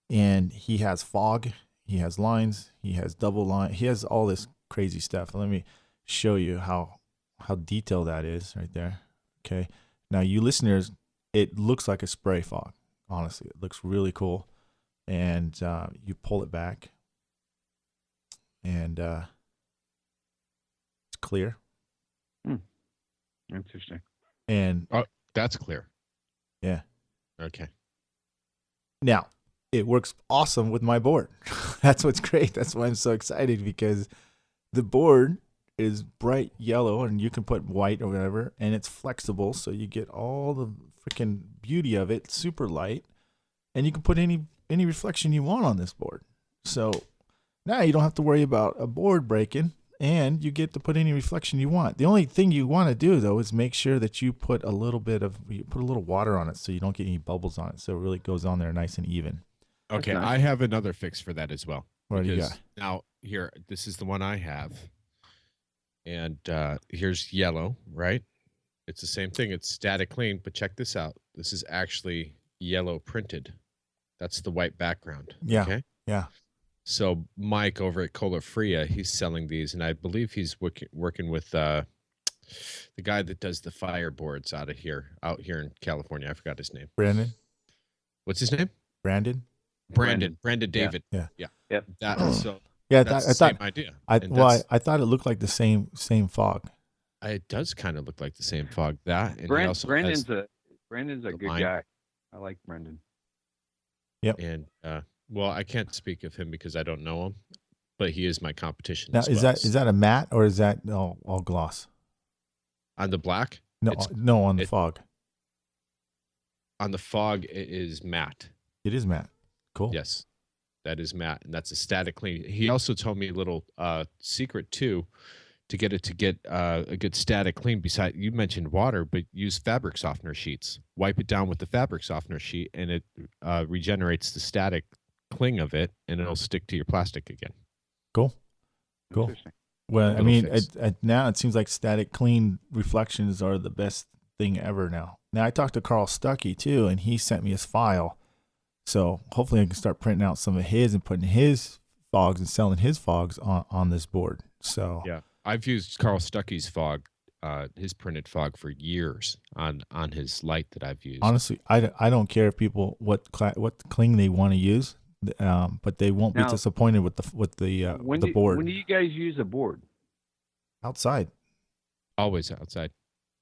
And he has fog, he has lines, he has double line, he has all this crazy stuff. Let me show you how detailed that is right there. Okay. Now, you listeners, it looks like a spray fog. Honestly, it looks really cool. And you pull it back, and it's clear. Interesting. And that's clear. Yeah. Okay. Now, it works awesome with my board. That's what's great. That's why I'm so excited, because the board is bright yellow, and you can put white or whatever, and it's flexible, so you get all the freaking beauty of it, super light, and you can put any reflection you want on this board. So now you don't have to worry about a board breaking, and you get to put any reflection you want. The only thing you want to do, though, is make sure that you put a little water on it so you don't get any bubbles on it, so it really goes on there nice and even. Okay, nice. I have another fix for that as well. What do you got? Now, here, this is the one I have. And here's yellow, right? It's the same thing. It's static clean, but check this out. This is actually yellow printed. That's the white background. Yeah. Okay? Yeah. So Mike over at Cola Fria, he's selling these, and I believe he's working with the guy that does the fireboards out here in California. I forgot his name. Brandon. What's his name? Brandon David. Yeah. Yep. So yeah, that's I thought same idea. I thought it looked like the same fog. It does kind of look like the same fog. That and Brandon's a good guy. I like Brendan. Yep. And well, I can't speak of him because I don't know him, but he is my competition. Now, is that a matte or is that all gloss? On the black? No, on the fog. On the fog, it is matte. It is matte. Cool. Yes, that is matte, and that's a static clean. He also told me a little secret too. to get it to get a good static clean. Beside, you mentioned water, but use fabric softener sheets. Wipe it down with the fabric softener sheet, and it regenerates the static cling of it, and it'll stick to your plastic again. Cool. Well, I It'll mean, fix. now it seems like static clean reflections are the best thing ever now. Now I talked to Carl Stuckey too, and he sent me his file. So hopefully I can start printing out some of his and putting his fogs and selling his fogs on this board. So Yeah, I've used Carl Stuckey's fog, his printed fog for years on his light that I've used. honestly, I don't care if people what cling they want to use, but they won't be Now, disappointed with the board When do you guys use a board? outside. Always outside.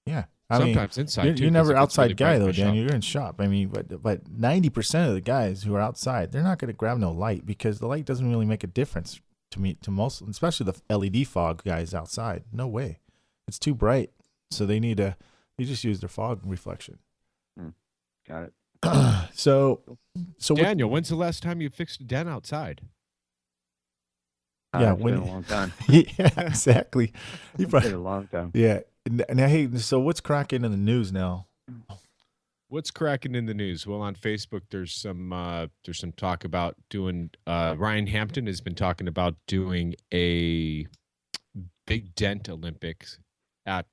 Yeah. I mean, Sometimes inside. you're too, 'cause never it gets outside really guy bright in though, my shop. Daniel. You're in shop. I mean, but 90% of the guys who are outside, they're not going to grab no light because the light doesn't really make a difference to most, especially the LED fog guys outside. No way, it's too bright. So they just use their fog reflection. Got it. So Daniel, when's the last time you fixed a dent outside? Yeah, It's been a long time. yeah, exactly. You It's probably, been a long time. yeah. Now, hey, so what's cracking in the news now? What's cracking in the news? Well, on Facebook, there's some talk about doing. Ryan Hampton has been talking about doing a big dent Olympics at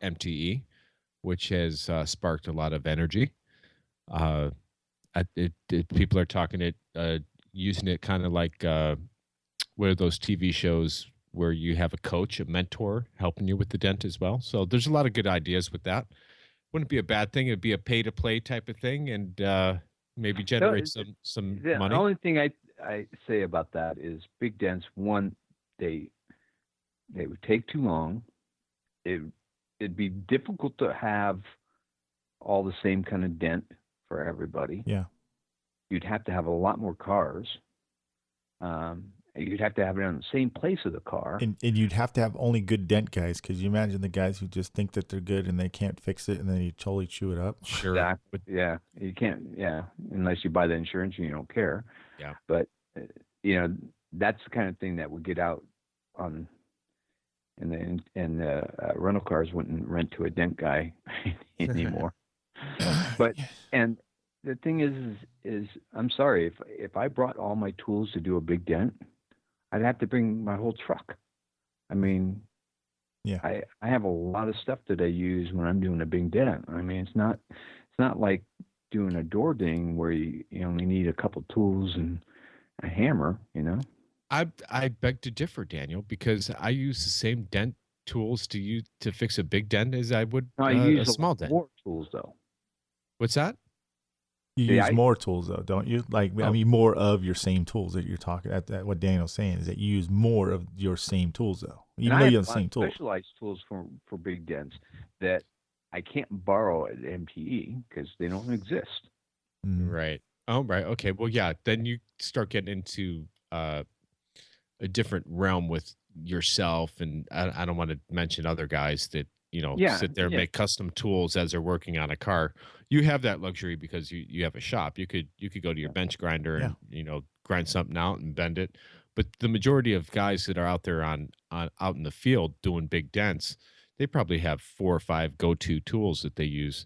MTE, which has sparked a lot of energy. People are talking it, using it kind of like what are those TV shows where you have a coach, a mentor helping you with the dent as well. So there's a lot of good ideas with that. Wouldn't be a bad thing. It'd be a pay to play type of thing, and maybe generate some The money. only thing I say about that is big dents. One, they would take too long. It'd be difficult to have all the same kind of dent for everybody. Yeah. You'd have to have a lot more cars. You'd have to have it on the same place of the car. And you'd have to have only good dent guys, because you imagine the guys who just think that they're good and they can't fix it, and then you totally chew it up. Sure. Exactly. Yeah, you can't. Yeah, unless you buy the insurance and you don't care. Yeah. But that's the kind of thing that would get out on, and rental cars wouldn't rent to a dent guy anymore. But and the thing is I'm sorry, if I brought all my tools to do a big dent, I'd have to bring my whole truck. I mean, Yeah. I have a lot of stuff that I use when I'm doing a big dent. I mean, it's not like doing a door ding where you only need a couple tools and a hammer, I beg to differ, Daniel, because I use the same dent tools to fix a big dent as I would No, I a use small dent. more tools though. What's that? You See, use more tools though, don't you? Like, I mean, more of your same tools that you're talking at. What Daniel's saying is that you use more of your same tools though, even though you have the same tools. Specialized tools for big dents that I can't borrow at MTE because they don't exist. Right. Oh, right. Okay. Well, yeah. Then you start getting into a different realm with yourself, and I don't want to mention other guys that sit there and make custom tools as they're working on a car. You have that luxury because you have a shop. You could go to your bench grinder and grind something out and bend it. But the majority of guys that are out there out in the field doing big dents, they probably have 4 or 5 go-to tools that they use,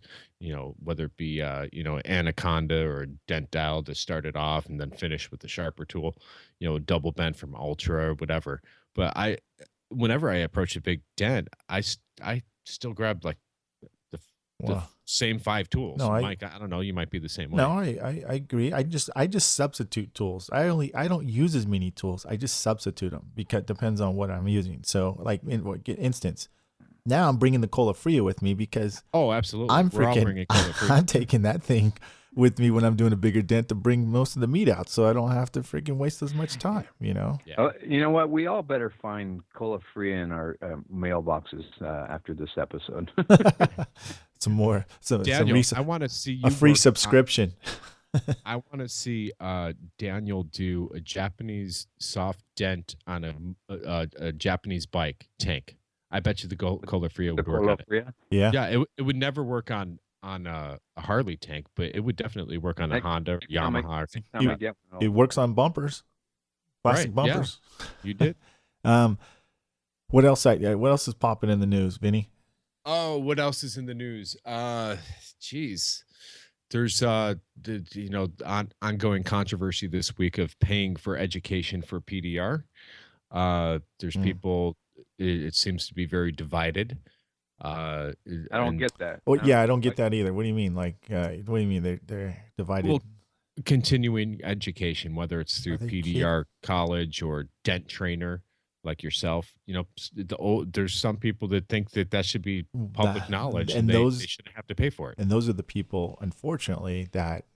whether it be Anaconda or a dent dial to start it off and then finish with the sharper tool, double bent from Ultra or whatever. But whenever I approach a big dent, I still grab like the same 5 tools. No, Mike, I don't know, you might be the same way. No, I agree. I just substitute tools. I don't use as many tools. I just substitute them because it depends on what I'm using. So, like instance, now I'm bringing the Cola Fria with me because absolutely, I'm We're all bringing Cola Fria. I'm taking that thing with me when I'm doing a bigger dent to bring most of the meat out, so I don't have to freaking waste as much time. Yeah. You know what? We all better find Cola Fria in our mailboxes after this episode. Some more. Daniel, I want to see you a free work subscription. I want to see Daniel do a Japanese soft dent on a Japanese bike tank. I bet you the Cola Fria would work on it. Yeah. Yeah, it would never work on a Harley tank, but it would definitely work on a Honda, Yamaha. It works on bumpers, plastic Right, yeah. bumpers. You did. What else? What else is popping in the news, Vinny? Oh, what else is in the news? Geez. There's ongoing controversy this week of paying for education for PDR. There's people. It seems to be very divided. I don't get that. Well, yeah, I don't get that either. What do you mean? Like, what do you mean they're divided? Well, continuing education, whether it's through PDR college or dent trainer like yourself, there's some people that think that should be public knowledge, and they shouldn't have to pay for it. And those are the people, unfortunately, that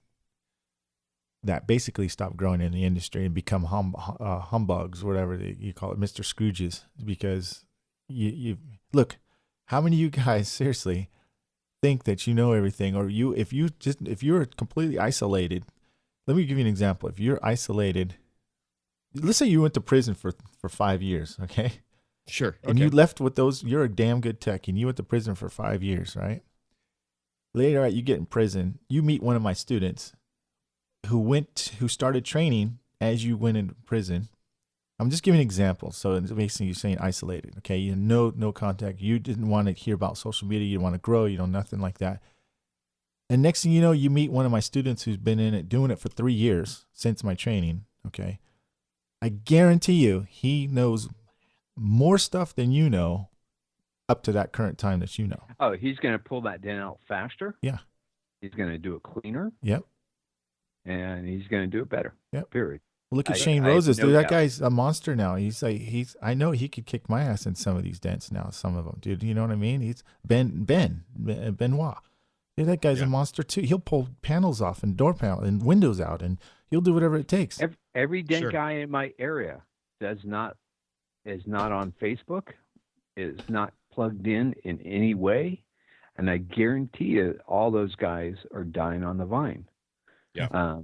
basically stop growing in the industry and become humbugs, whatever you call it, Mr. Scrooges. Because you look, how many of you guys seriously think that you know everything, or if you're completely isolated? Let me give you an example. If you're isolated, let's say you went to prison for 5 years, okay? Sure. And you left with those, you're a damn good tech, and you went to prison for 5 years, right? Later, you get in prison, you meet one of my students who started training as you went into prison. I'm just giving an example. So it's basically you're saying isolated, okay? You no contact. You didn't want to hear about social media. You didn't want to grow. Nothing like that. And next thing you know, you meet one of my students who's been in it, doing it for 3 years since my training, okay? I guarantee you he knows more stuff than you know up to that current time that you know. Oh, he's going to pull that dent out faster? Yeah. He's going to do it cleaner? Yep. And he's going to do it better. Yep. Period. Look at Shane Roses, dude. That guy's a monster now. I know he could kick my ass in some of these dents now, some of them, dude. You know what I mean? He's Benoit. Yeah, that guy's a monster too. He'll pull panels off and door panel and windows out, and he'll do whatever it takes. Every dent guy in my area is not on Facebook, is not plugged in any way, and I guarantee you, all those guys are dying on the vine. Yeah.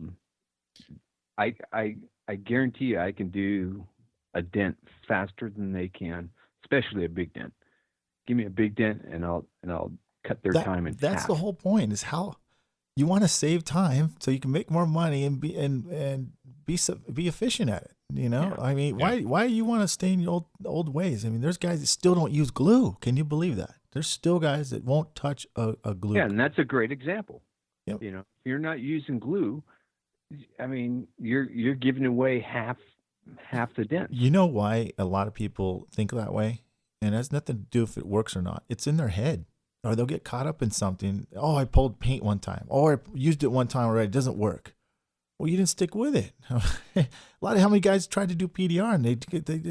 I guarantee you, I can do a dent faster than they can, especially a big dent. Give me a big dent, and I'll cut their time in half. That's the whole point, is how you want to save time so you can make more money and be efficient at it. I mean, why do you want to stay in your old ways? I mean, there's guys that still don't use glue. Can you believe that? There's still guys that won't touch a glue. Yeah, and that's a great example. Yep. If you're not using glue, I mean, you're giving away half the dent. You know why a lot of people think that way? And it has nothing to do if it works or not. It's in their head. Or they'll get caught up in something. Oh, I pulled paint one time. Or I used it one time already. It doesn't work. Well, you didn't stick with it. How many guys tried to do PDR and they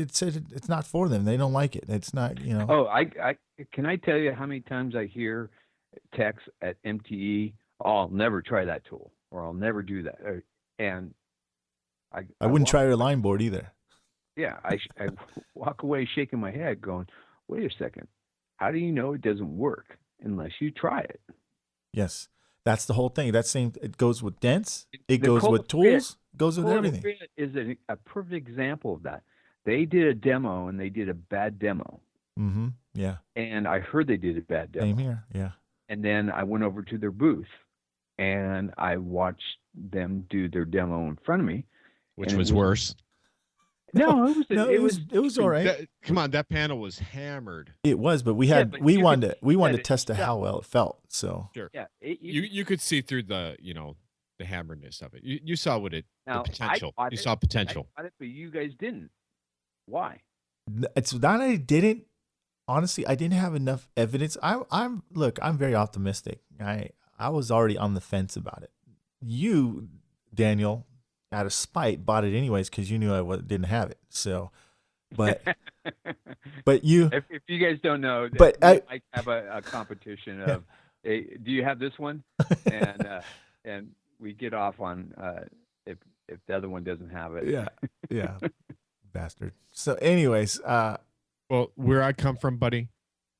said it's not for them. They don't like it. It's not, Oh, I can I tell you how many times I hear texts at MTE, oh, I'll never try that tool, or I'll never do that. And I wouldn't try your line board either. Yeah, I walk away shaking my head going, wait a second. How do you know it doesn't work unless you try it? Yes. That's the whole thing. It goes with dents. It goes with tools. It goes with everything. Is a perfect example of that. They did a demo, and they did a bad demo. Mm-hmm. Yeah. And I heard they did a bad demo. Same here. Yeah. And then I went over to their booth, and I watched them do their demo in front of me. Which was worse. No, it was all right. Come on, that panel was hammered. It was, but we wanted to test how well it felt. So sure. Yeah, you could see through the the hammeredness of it. You saw the potential. You saw potential. I got it, but you guys didn't. Why? It's not I didn't. Honestly, I didn't have enough evidence. I'm very optimistic. I was already on the fence about it. You, Daniel, out of spite, bought it anyways because you knew I didn't have it. So, but you. If you guys don't know, but I might have a competition of, hey, do you have this one? And we get off on if the other one doesn't have it. Yeah, bastard. So, anyways, well, where I come from, buddy,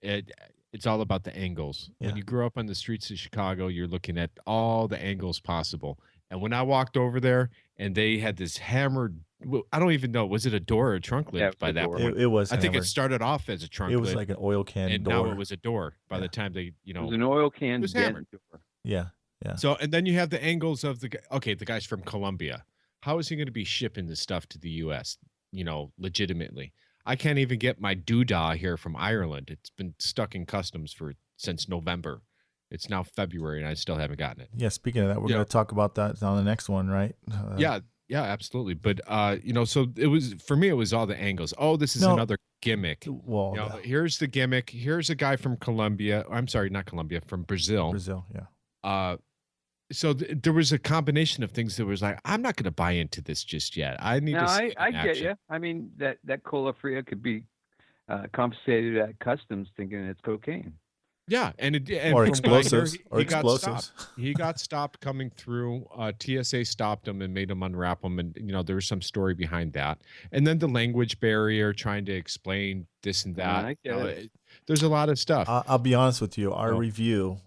it's all about the angles. Yeah. When you grow up on the streets of Chicago, you're looking at all the angles possible. And when I walked over there and they had this hammered, I don't even know, was it a door or a trunk lid by that point? It was. I think it started off as a trunk lid. It was like an oil can and door. now it was a door by the time they, It was an oil can. It was hammered. Door. Yeah. So, and then you have the angles of the guy's from Colombia. How is he going to be shipping this stuff to the U.S., legitimately? I can't even get my doodah here from Ireland. It's been stuck in customs since November. It's now February, and I still haven't gotten it. Yeah. Speaking of that, we're going to talk about that on the next one, right? Yeah, absolutely. But so it was for me. It was all the angles. Oh, this is another gimmick. Well, here's the gimmick. Here's a guy from Colombia. I'm sorry, not Colombia, from Brazil. Brazil, yeah. So there was a combination of things that was like, I'm not going to buy into this just yet. I need to see I get you. I mean, that cola fria could be confiscated at customs thinking it's cocaine. Yeah, and or explosives. He got stopped coming through. TSA stopped him and made him unwrap him, and there was some story behind that. And then the language barrier, trying to explain this and that. There's a lot of stuff. I'll be honest with you. Our review,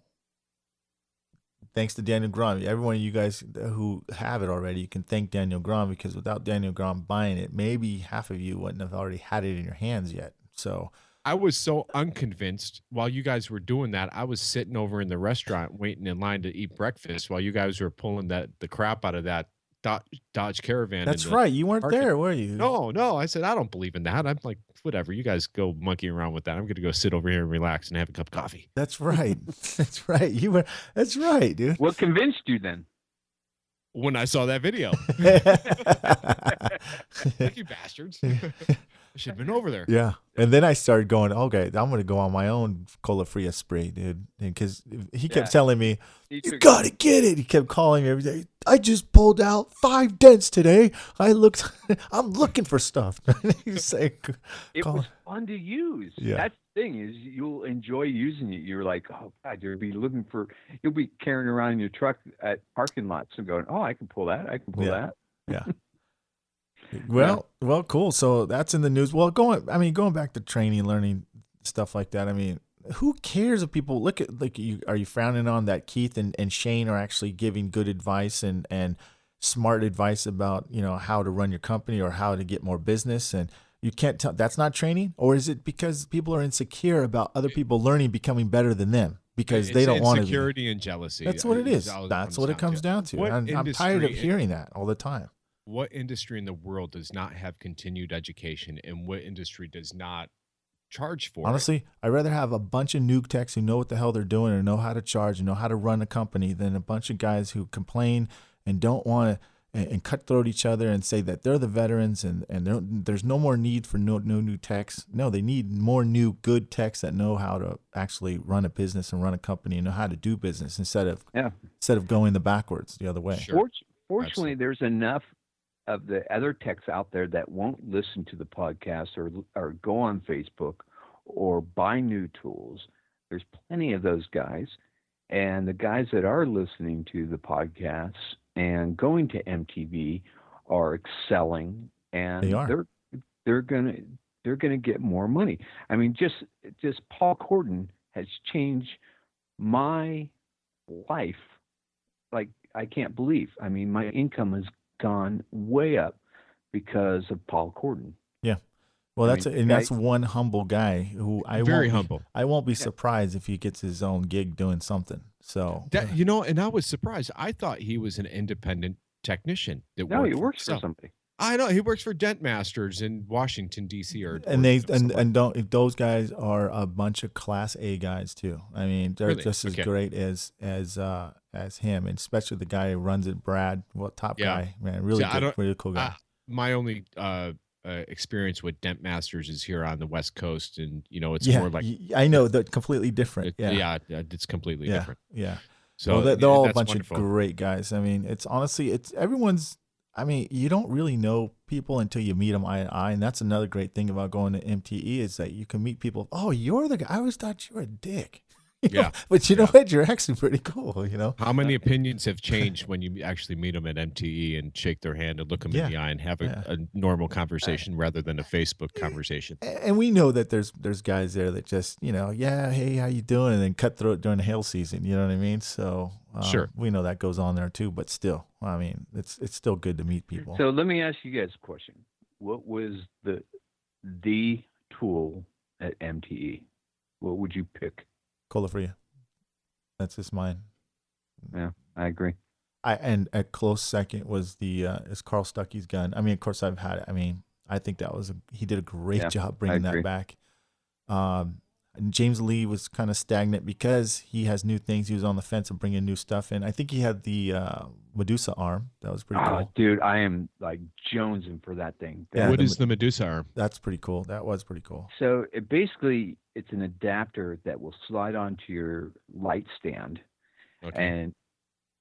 thanks to Daniel Grom, everyone of you guys who have it already, you can thank Daniel Grom, because without Daniel Grom buying it, maybe half of you wouldn't have already had it in your hands yet. So. I was so unconvinced while you guys were doing that. I was sitting over in the restaurant waiting in line to eat breakfast while you guys were pulling the crap out of that Dodge Caravan. That's right. You weren't there, were you? No. I said, I don't believe in that. I'm like, whatever. You guys go monkeying around with that. I'm going to go sit over here and relax and have a cup of coffee. That's right. That's right. That's right, dude. What convinced you then? When I saw that video. Thank you, bastards. I should have been over there. Yeah. And then I started going, okay, I'm going to go on my own Cola Fria spree, dude. Because he kept telling me, you got to get it. He kept calling me every day. I just pulled out 5 dents today. I'm looking for stuff. He's like, it was fun to use. Yeah. That's the thing is you'll enjoy using it. You're like, oh, God, you'll be carrying around in your truck at parking lots and going, oh, I can pull that. I can pull that. Yeah. Well, cool. So that's in the news. Well, going back to training, learning, stuff like that. I mean, who cares if people look at, like, are you frowning on that Keith and Shane are actually giving good advice and smart advice about, how to run your company or how to get more business? And you can't tell, that's not training? Or is it because people are insecure about other people learning, becoming better than them? Because they don't want to. Insecurity and jealousy. That's what it is. That's what it comes down to. I'm tired of hearing that all the time. What industry in the world does not have continued education, and what industry does not charge for Honestly, I'd rather have a bunch of nuke techs who know what the hell they're doing and know how to charge and know how to run a company than a bunch of guys who complain and don't want to and cutthroat each other and say that they're the veterans and there's no more need for no new techs. No, they need more new good techs that know how to actually run a business and run a company and know how to do business instead of going the backwards the other way. Sure. Fortunately, there's enough of the other techs out there that won't listen to the podcast or go on Facebook or buy new tools. There's plenty of those guys. And the guys that are listening to the podcasts and going to MTV are excelling, and they're gonna get more money. I mean, just Paul Corden has changed my life like I can't believe. I mean, my income has gone way up because of Paul Corden. Yeah. Well, that's one humble guy who humble. I won't be surprised if he gets his own gig doing something. So and I was surprised. I thought he was an independent technician. He works for somebody. I know he works for Dent Masters in Washington D.C. Those guys are a bunch of Class A guys too. I mean, they're just as great as him, and especially the guy who runs it, Brad. Top guy, man, really cool guy. My only experience with Dent Masters is here on the West Coast, and it's more like I know that completely different. It's completely different. Yeah. So they're all a bunch of great guys. I mean, everyone's. I mean, you don't really know people until you meet them eye to eye, and that's another great thing about going to MTE is that you can meet people. Oh, you're the guy. I always thought you were a dick. But you know what? You're actually pretty cool. How many opinions have changed when you actually meet them at MTE and shake their hand and look them in the eye and have a normal conversation rather than a Facebook conversation? And we know that there's guys there that just hey, how you doing, and then cutthroat during the hail season. You know what I mean? So sure, we know that goes on there too. But still, I mean, it's still good to meet people. So let me ask you guys a question: what was the tool at MTE? What would you pick? Cola Fria. That's just mine. Yeah, I agree. And a close second was is Carl Stuckey's gun. I mean, of course, I've had it. I mean, I think he did a great job bringing that back. And James Lee was kind of stagnant because he has new things. He was on the fence of bringing new stuff in. I think he had the Medusa arm. That was pretty cool. Dude, I am like jonesing for that thing. What is the Medusa arm? That's pretty cool. That was pretty cool. So it's an adapter that will slide onto your light stand, and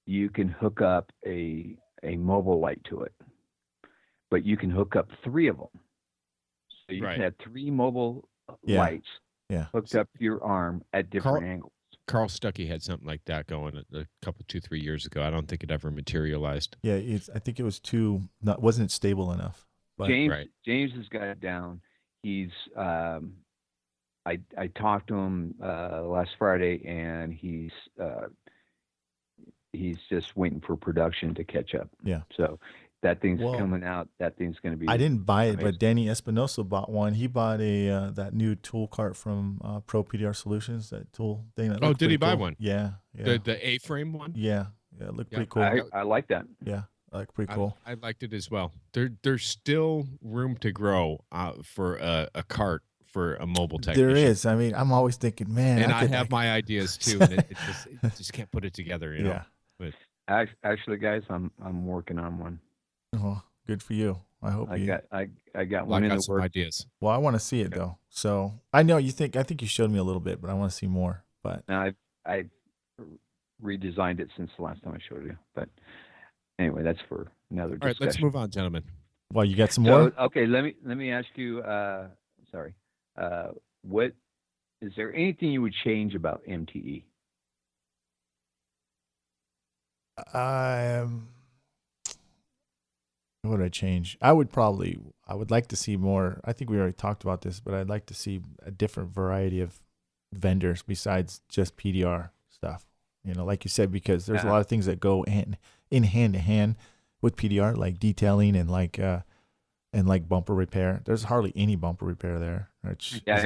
you can hook up a mobile light to it. But you can hook up 3 of them. So you can have 3 mobile lights hooked up to your arm at different angles. Carl Stuckey had something like that going a couple, 2-3 years ago. I don't think it ever materialized. Yeah, I think it was wasn't stable enough. But, James has got it down. He's I talked to him last Friday, and he's just waiting for production to catch up. Yeah. So that thing's coming out. That thing's going to be. I didn't buy it, but Danny Espinosa bought one. He bought that new tool cart from Pro PDR Solutions. That tool thing. That did he buy cool. one? Yeah. The A-frame one. Yeah, it looked pretty cool. I like that. Yeah, pretty cool. I liked it as well. There's still room to grow for a cart for a mobile technician. There is. I mean, I'm always thinking, man. And I have my ideas too, and it just can't put it together. You know. Yeah. But actually, guys, I'm working on one. Oh, good for you. I hope I got one in the works. Ideas. Well, I want to see it though. So I know I think you showed me a little bit, but I want to see more. But now I've redesigned it since the last time I showed you. But anyway, that's for another discussion. All right, let's move on, gentlemen. Well, you got some more? Okay, let me ask you. What is there anything you would change about MTE? What would I change? I would like to see more. I think we already talked about this, but I'd like to see a different variety of vendors besides just PDR stuff. You know, like you said, because there's a lot of things that go hand in hand with PDR, like detailing and like bumper repair. There's hardly any bumper repair there. I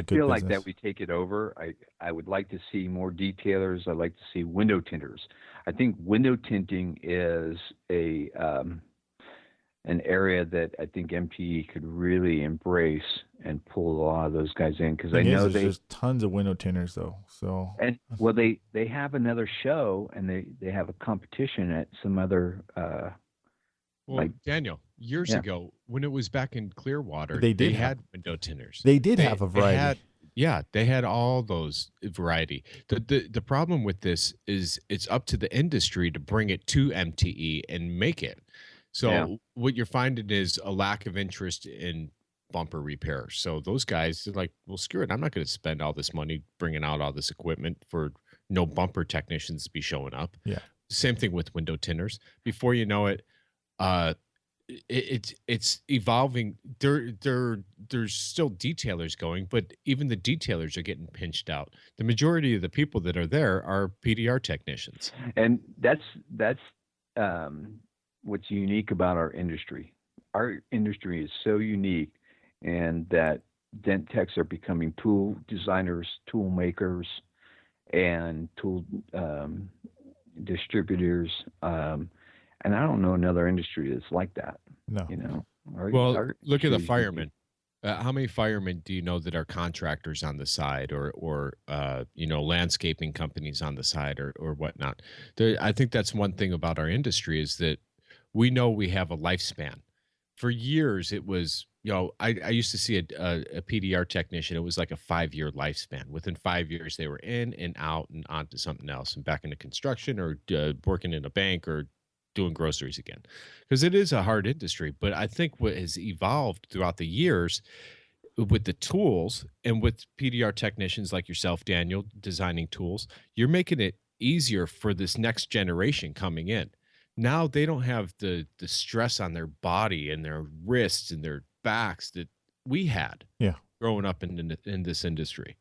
feel like that we take it over. I would like to see more detailers. I'd like to see window tinters. I think window tinting is an area that I think MTE could really embrace and pull a lot of those guys in, because I know there's tons of window tinters though. So they have another show, and they have a competition at some other. Daniel, years ago when it was back in Clearwater, they had window tinters. They did have a variety. They had all those variety. The problem with this is it's up to the industry to bring it to MTE and make it. So what you're finding is a lack of interest in bumper repair. So those guys are like, well, screw it. I'm not going to spend all this money bringing out all this equipment for no bumper technicians to be showing up. Yeah. Same thing with window tinters. Before you know it, it's evolving. There's still detailers going, but even the detailers are getting pinched out. The majority of the people that are there are PDR technicians. And that's what's unique about our industry. Our industry is so unique, and that dent techs are becoming tool designers, tool makers, and tool distributors. And I don't know another industry that's like that. No. You know. Look at the firemen. How many firemen do you know that are contractors on the side, or landscaping companies on the side, or whatnot? I think that's one thing about our industry, is that we know we have a lifespan. For years, it was, I used to see a PDR technician. It was like a 5-year lifespan. Within 5 years, they were in and out and on to something else, and back into construction, or working in a bank, or doing groceries again, because it is a hard industry. But I think what has evolved throughout the years with the tools, and with PDR technicians like yourself, Daniel, designing tools, you're making it easier for this next generation coming in. Now they don't have the stress on their body and their wrists and their backs that we had growing up in this industry.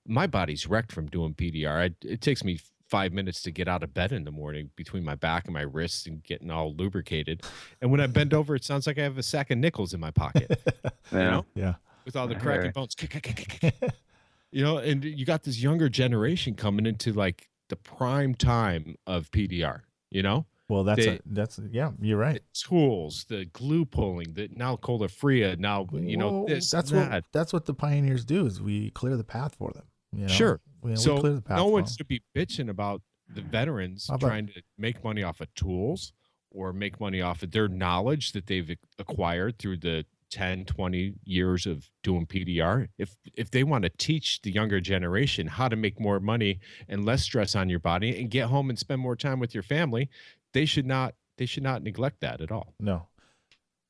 My body's wrecked from doing PDR. It takes me 5 minutes to get out of bed in the morning between my back and my wrists and getting all lubricated. And when I bend over, it sounds like I have a sack of nickels in my pocket. Yeah. With all the cracking bones. And you got this younger generation coming into like the prime time of PDR, Well, that's you're right. The tools, the glue pulling, the now Colafria, now this, that's what the pioneers do is we clear the path for them. Sure. We so clear the path no for one's them. to be bitching about the veterans trying to make money off of tools or make money off of their knowledge that they've acquired through the 10, 20 years of doing PDR. If they want to teach the younger generation how to make more money and less stress on your body and get home and spend more time with your family, they should not neglect that at all. No.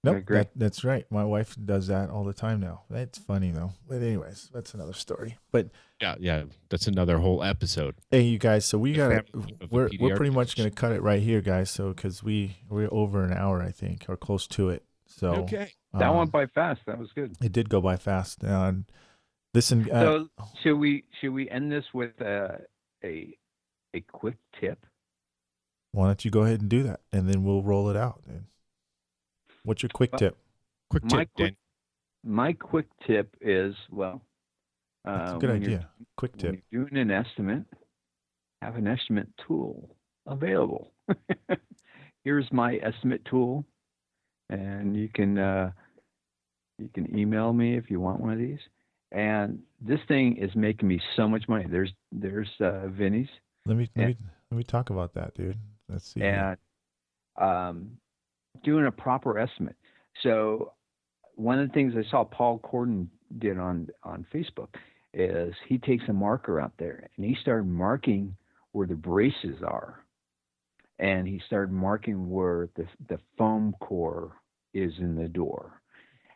Nope, that's right. My wife does that all the time now. That's funny though. But anyways, that's another story. But yeah, that's another whole episode. Hey, you guys. So we're pretty much going to cut it right here, guys. So because we're over an hour, I think, or close to it. So okay, that went by fast. That was good. It did go by fast. Listen. So should we end this with a quick tip? Why don't you go ahead and do that, and then we'll roll it out. What's your quick tip? My quick tip is, that's a good idea. Quick tip. When you're doing an estimate, have an estimate tool available. Here's my estimate tool, and you can email me if you want one of these. And this thing is making me so much money. There's Vinny's. Let me talk about that, dude. Let's see. And doing a proper estimate. So one of the things I saw Paul Corden did on Facebook is he takes a marker out there and he started marking where the braces are. And he started marking where the foam core is in the door.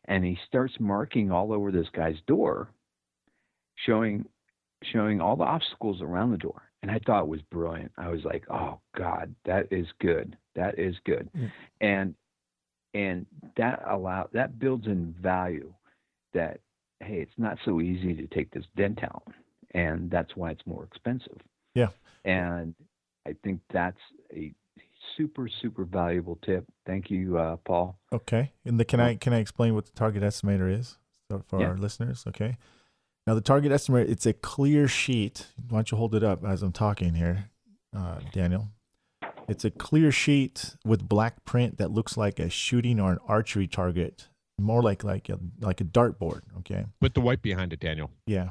And he starts marking all over this guy's door, showing all the obstacles around the door. And I thought it was brilliant. I was like, oh God, that is good. That is good. Mm. And that builds in value that, hey, it's not so easy to take this dent out. And that's why it's more expensive. Yeah. And I think that's a super, super valuable tip. Thank you, Paul. Okay. And can I explain what the target estimator is for our listeners? Okay. Now the target estimator, it's a clear sheet. Why don't you hold it up as I'm talking here, Daniel? It's a clear sheet with black print that looks like a shooting or an archery target, more like a dartboard. Okay. Put the white behind it, Daniel. Yeah.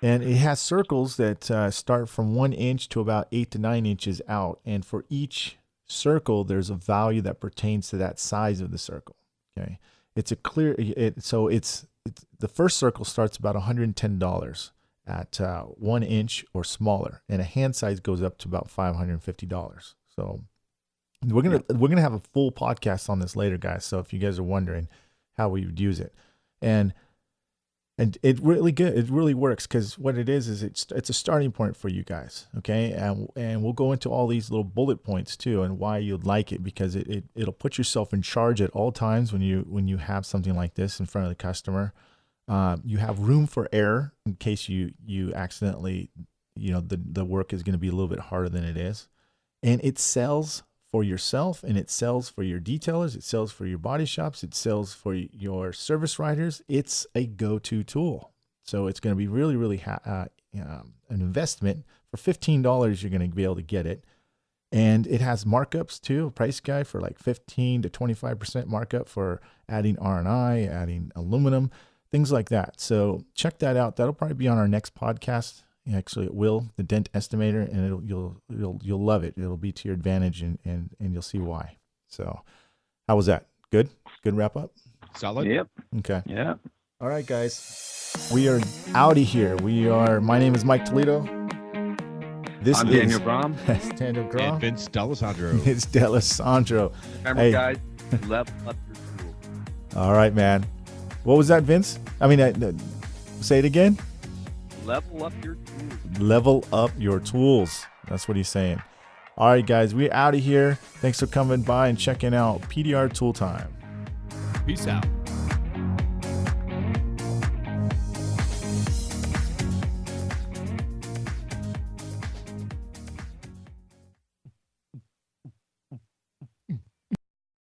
And it has circles that start from 1 inch to about 8 to 9 inches out. And for each circle, there's a value that pertains to that size of the circle. Okay. It's a clear, it's the first circle starts about $110 at 1 inch or smaller. And a hand size goes up to about $550. So we're gonna have a full podcast on this later, guys. So if you guys are wondering how we would use it. And it really works because what it is it's a starting point for you guys, okay? And we'll go into all these little bullet points too and why you'd like it, because it'll put yourself in charge at all times when you have something like this in front of the customer. You have room for error in case you accidentally, the work is going to be a little bit harder than it is, and it sells for yourself, and it sells for your detailers, it sells for your body shops, it sells for your service writers. It's a go-to tool. So it's going to be really, really an investment. For $15, you're going to be able to get it. And it has markups too, a price guide for like 15 to 25% markup for adding R&I, adding aluminum, things like that. So check that out. That'll probably be on our next podcast. Actually, it will, the dent estimator, and you'll love it. It'll be to your advantage, and you'll see why. So, how was that? Good wrap up. Solid. Yep. Okay. Yeah. All right, guys, we are outie here. My name is Mike Toledo. I'm Daniel Grom. That's Daniel Grom. And Vince D'Alessandro. It's D'Alessandro. Remember, guys, level up your tool. All right, man. What was that, Vince? I mean, say it again. Level up your tools. Level up your tools. That's what he's saying. All right, guys, we're out of here. Thanks for coming by and checking out PDR Tool Time. Peace out.